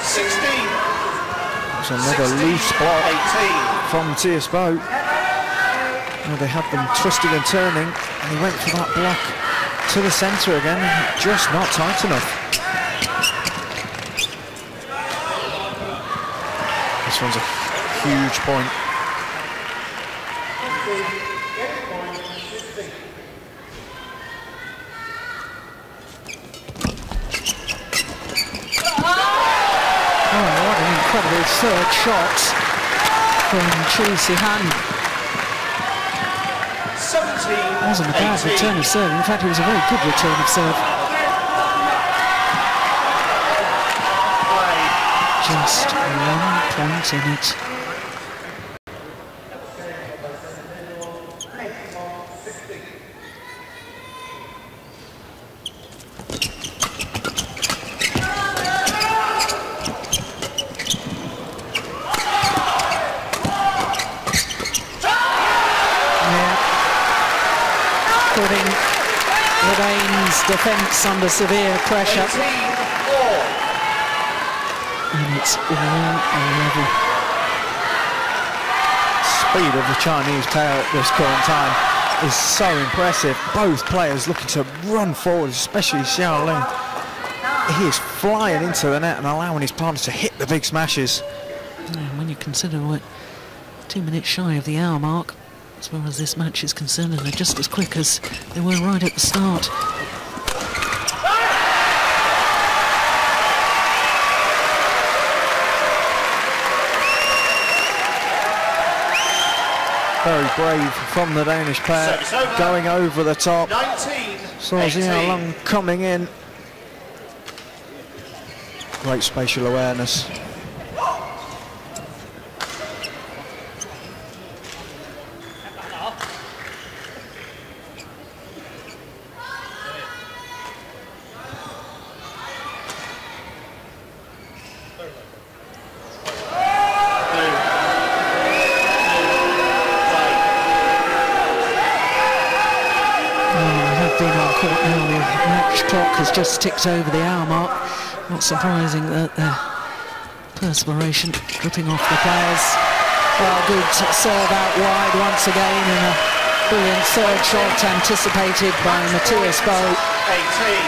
16. It's another loose block 18. from Mathias M.Boe. Well, they had them twisting and turning, and he went for that block to the centre again, and just not tight enough. This one's a huge point. Incredible third shot from Zihan. 17. Wasn't a bad return of serve. In fact, it was a very good return of serve. Just 1 point in it. Putting the Danes' defence under severe pressure. 18-4. And it's all level. Speed of the Chinese pair at this current time is so impressive. Both players looking to run forward, especially Xiaolong. He is flying into the net and allowing his partner to hit the big smashes. And when you consider we're 2 minutes shy of the hour mark, as far as this match is concerned, and they're just as quick as they were right at the start. Very brave from the Danish pair, going over the top. 19. Saw Xiaolong coming in. Great spatial awareness. Has just ticked over the hour mark. Not surprising that the perspiration dripping off the players. Well, good serve out wide once again, and a brilliant third shot anticipated by Mathias M.Boe. 18.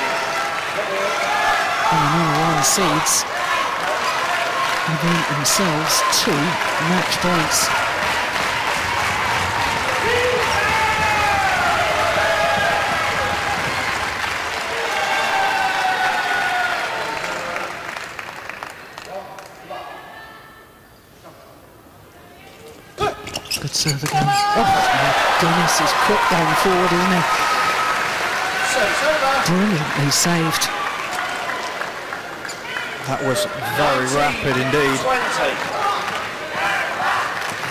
And the number 1 seeds have earned themselves 2 match points. serve again. Oh my goodness, he's quick going forward, isn't he? Brilliantly saved. That was very rapid indeed.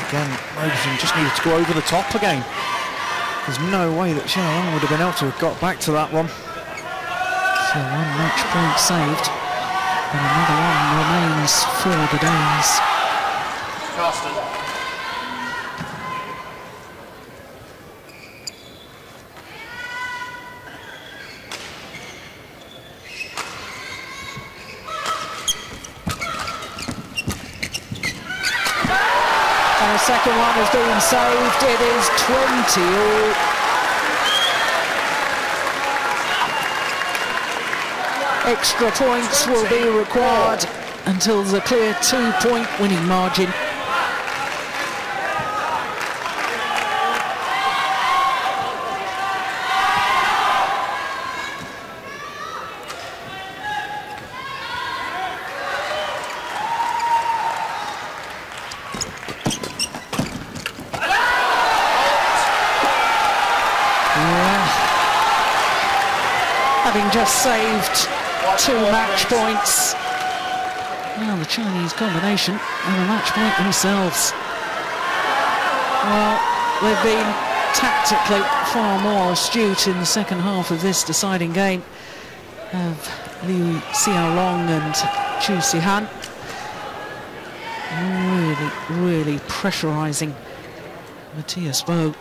Again, Mogensen just needed to go over the top again. There's no way that Xiaolong would have been able to have got back to that one. So one match point saved, and another one remains for the Danes. Carsten. And the second one has been saved. It is 20-all. Extra points will be required until there's a clear 2-point winning margin. Having just saved 2 match points. Now the Chinese combination and a match point themselves. Well, they've been tactically far more astute in the second half of this deciding game of Liu Xiaolong and Chu Zihan. Really pressurising Mathias M.Boe.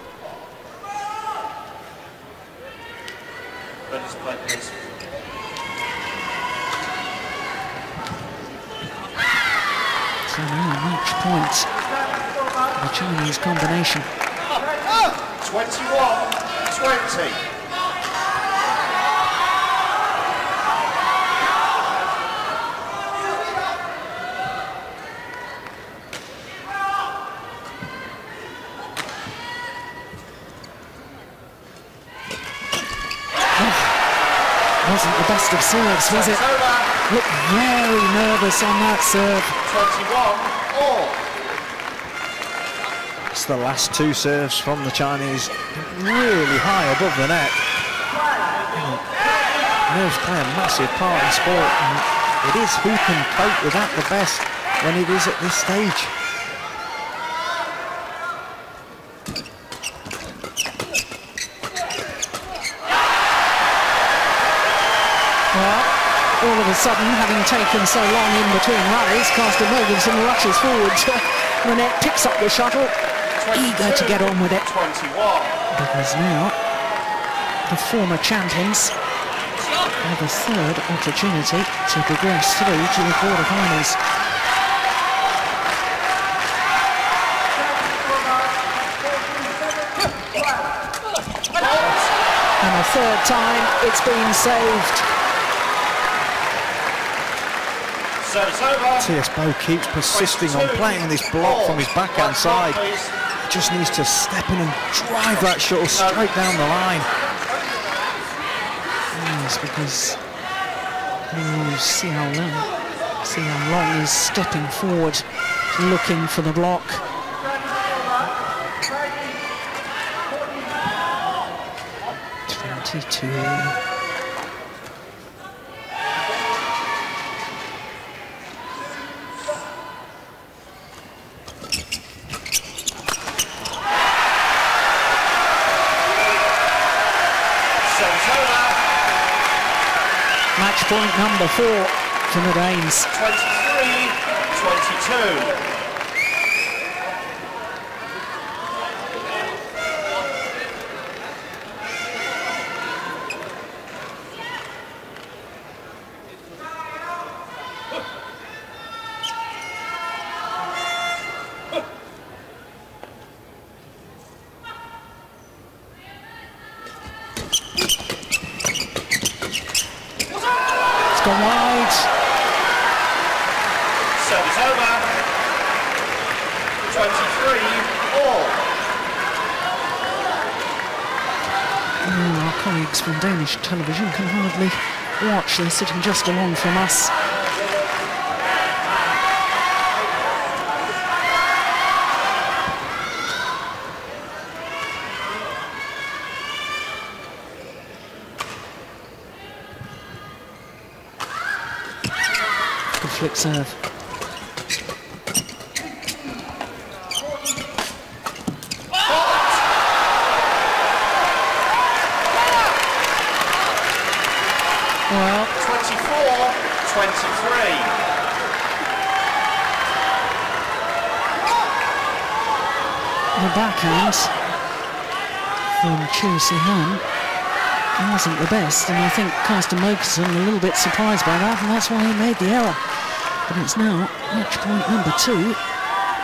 So now match point, the Chinese combination. 21-20. Wasn't the best of serves, was it? Looked very nervous on that serve. 21-all. It's the last 2 serves from the Chinese, really high above the net. Nerves play a massive part in sport, and it is who can cope with that the best when it is at this stage. All of a sudden, having taken so long in between rallies, Carsten Mogensen rushes forward to the net, picks up the shuttle, eager to get on with it. 21. Because now, the former champions have a 3rd opportunity to progress through to the quarterfinals. And the 3rd time, it's been saved. Mathias M.Boe keeps persisting on playing this block from his backhand side. He just needs to step in and drive that shuttle straight down the line. Yes, because Xiaolong is stepping forward, looking for the block. Match point number 4 for the Danes. 23-22. Gone wide. Service over. 23-all. Our colleagues from Danish television can hardly watch. They're sitting just along from us. flick serve. Well, 24-23. The backhand from Zihan wasn't the best, and I think Carsten Mogensen a little bit surprised by that, and that's why he made the error. But it's now match point number 2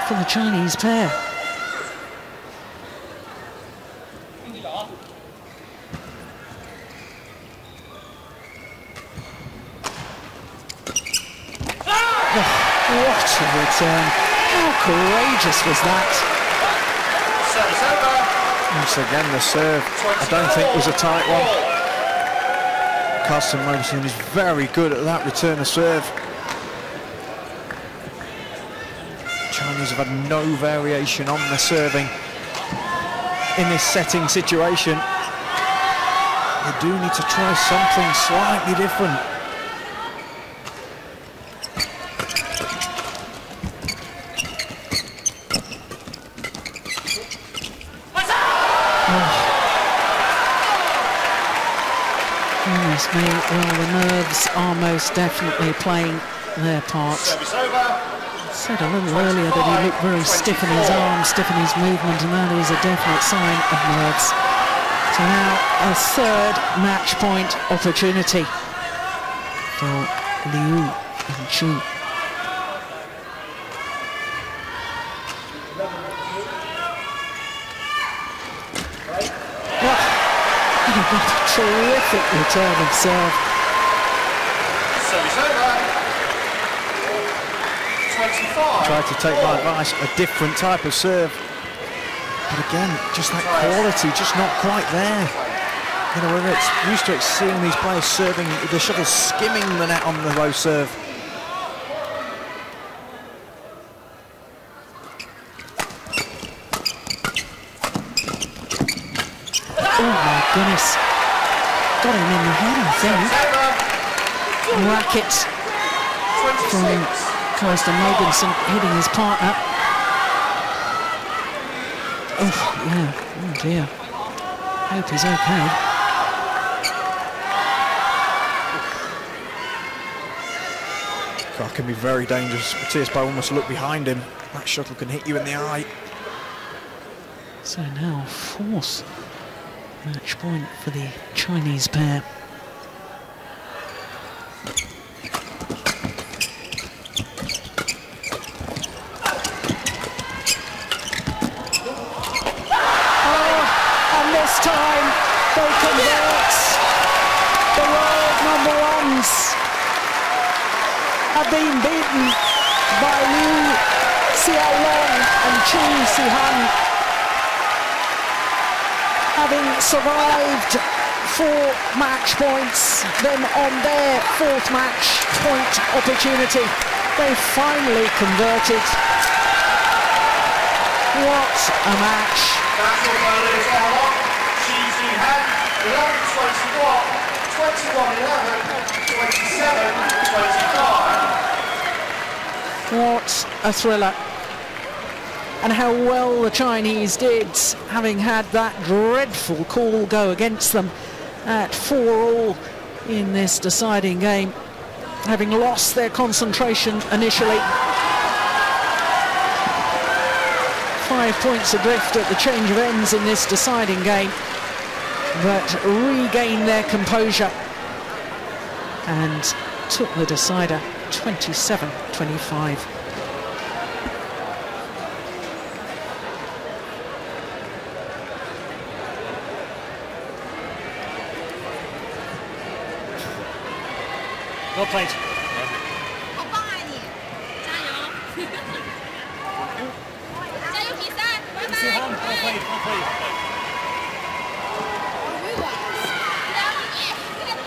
for the Chinese pair. What a return. How courageous was that? Once again, the serve, I don't think was a tight one. Carsten Mogensen is very good at that return of serve. Chinese have had no variation on the serving in this setting situation. They do need to try something slightly different. Well, the nerves are most definitely playing their part. Said a little earlier that he looked very stiff in his arms, stiff in his movement, and that is a definite sign of nerves. So now a third match point opportunity for Liu and Chu. Terrific return of serve. Service over. 25. Tried to take my advice, a different type of serve. But again, just that quality, just not quite there. You know, we're used to seeing these players serving with the shuttle skimming the net on the low serve. Oh my goodness. Got him in the head, I think. Racket from Carsten Mogensen hitting his partner. Oh, yeah. Oh dear. Hope he's okay. That can be very dangerous. Mathias Boe almost look behind him. That shuttle can hit you in the eye. So now fourth match point for the Chinese pair. Oh, and this time they convert. The world number ones have been beaten by Liu Xiaolong and Zihan. Having survived 4 match points, then on their 4th match point opportunity, they finally converted. What a match! Zihan, 11-21, 21-11, 27-25. What a thriller. And how well the Chinese did, having had that dreadful call go against them at 4-all in this deciding game, having lost their concentration initially. 5 points adrift at the change of ends in this deciding game, but regained their composure and took the decider 27-25. Well played.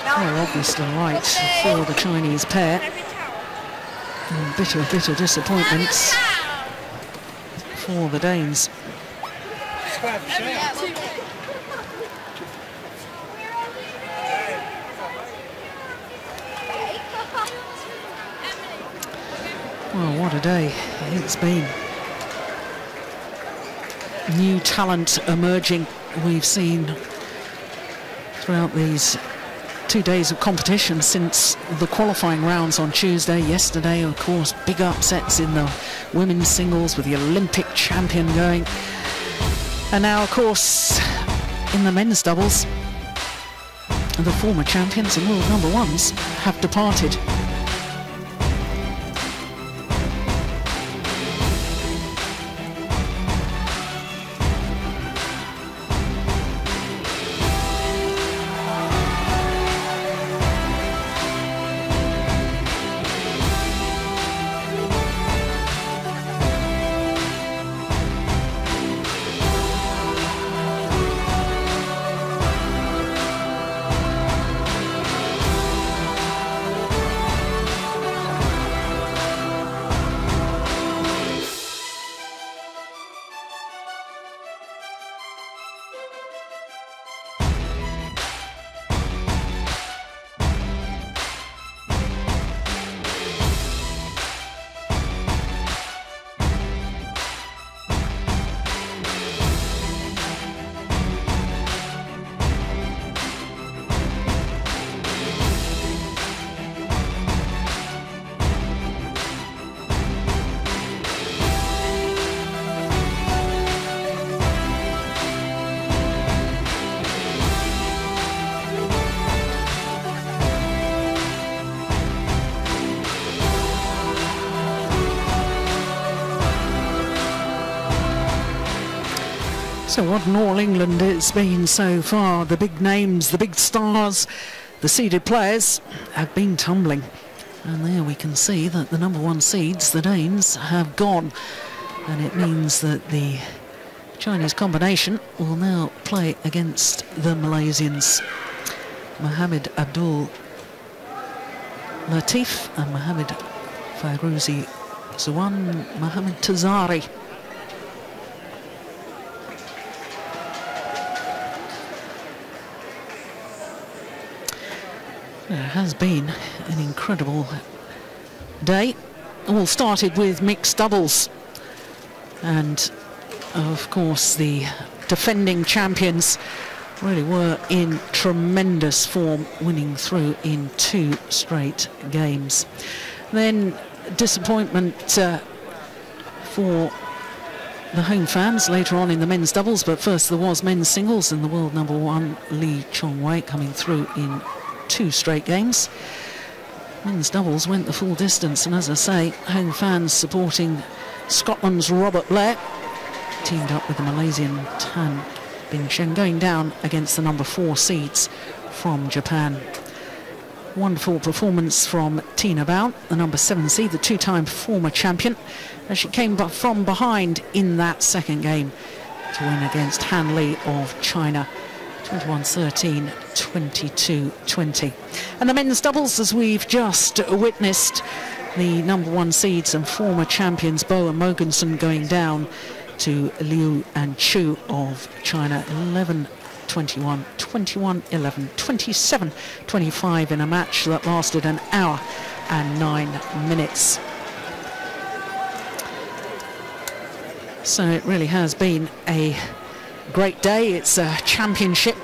Well, obviously right for the Chinese pair. And bitter disappointments for the Danes. Well, what a day it's been. New talent emerging we've seen throughout these 2 days of competition since the qualifying rounds on Tuesday. Yesterday, of course, big upsets in the women's singles with the Olympic champion going. And now, of course, in the men's doubles, the former champions and world number ones have departed. So what an All England it's been so far. The big names, the big stars, the seeded players have been tumbling. And there we can see that the number one seeds, the Danes, have gone. And it means that the Chinese combination will now play against the Malaysians. Mohamed Abdul Latif and Mohamed Fairuzi Zuan Mohamed Tazari. It has been an incredible day. All started with mixed doubles, and of course the defending champions really were in tremendous form, winning through in 2 straight games. Then disappointment for the home fans later on in the men's doubles, but first there was men's singles, and the world number one Lee Chong-wei coming through in 2 straight games. Men's doubles went the full distance, and as I say, home fans supporting Scotland's Robert Blair teamed up with the Malaysian Tan Bin Chen, going down against the number 4 seeds from Japan. Wonderful performance from Tina Bao, the number 7 seed, the 2-time former champion, as she came from behind in that second game to win against Han Li of China. 21-13, 22-20. And the men's doubles, as we've just witnessed, the number 1 seeds and former champions M.Boe and Mogensen going down to Liu and Chu of China. 11-21, 21-11, 27-25 in a match that lasted an hour and 9 minutes. So it really has been a great day. It's a championship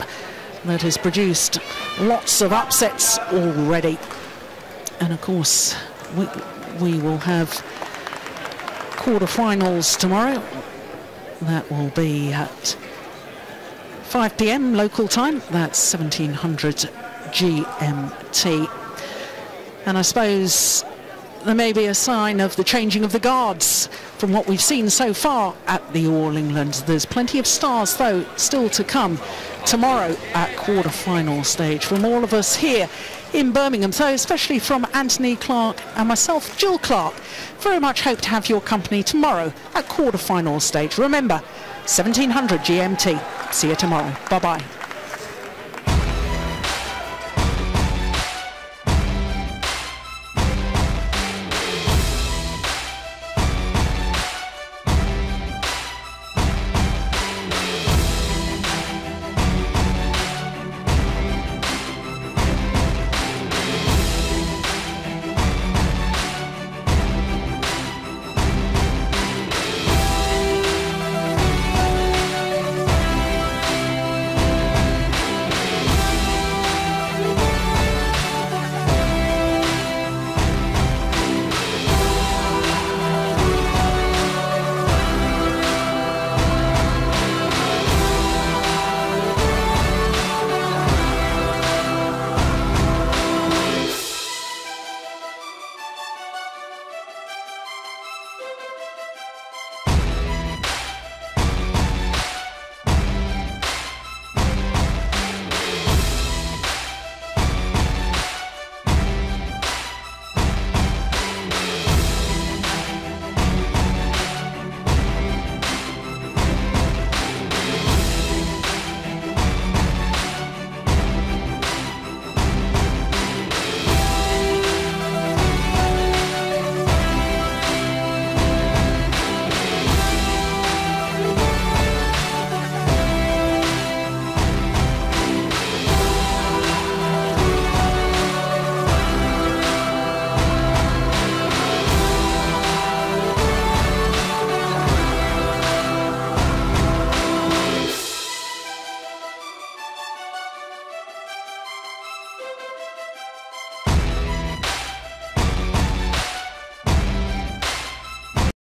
that has produced lots of upsets already, and of course we will have quarter-finals tomorrow. That will be at 5 p.m. local time. That's 1700 GMT. And I suppose there may be a sign of the changing of the guards from what we've seen so far at the All England. There's plenty of stars, though, still to come tomorrow at quarter-final stage from all of us here in Birmingham, so especially from Anthony Clark and myself, Jill Clark. Very much hope to have your company tomorrow at quarter-final stage. Remember, 1700 GMT. See you tomorrow. Bye-bye.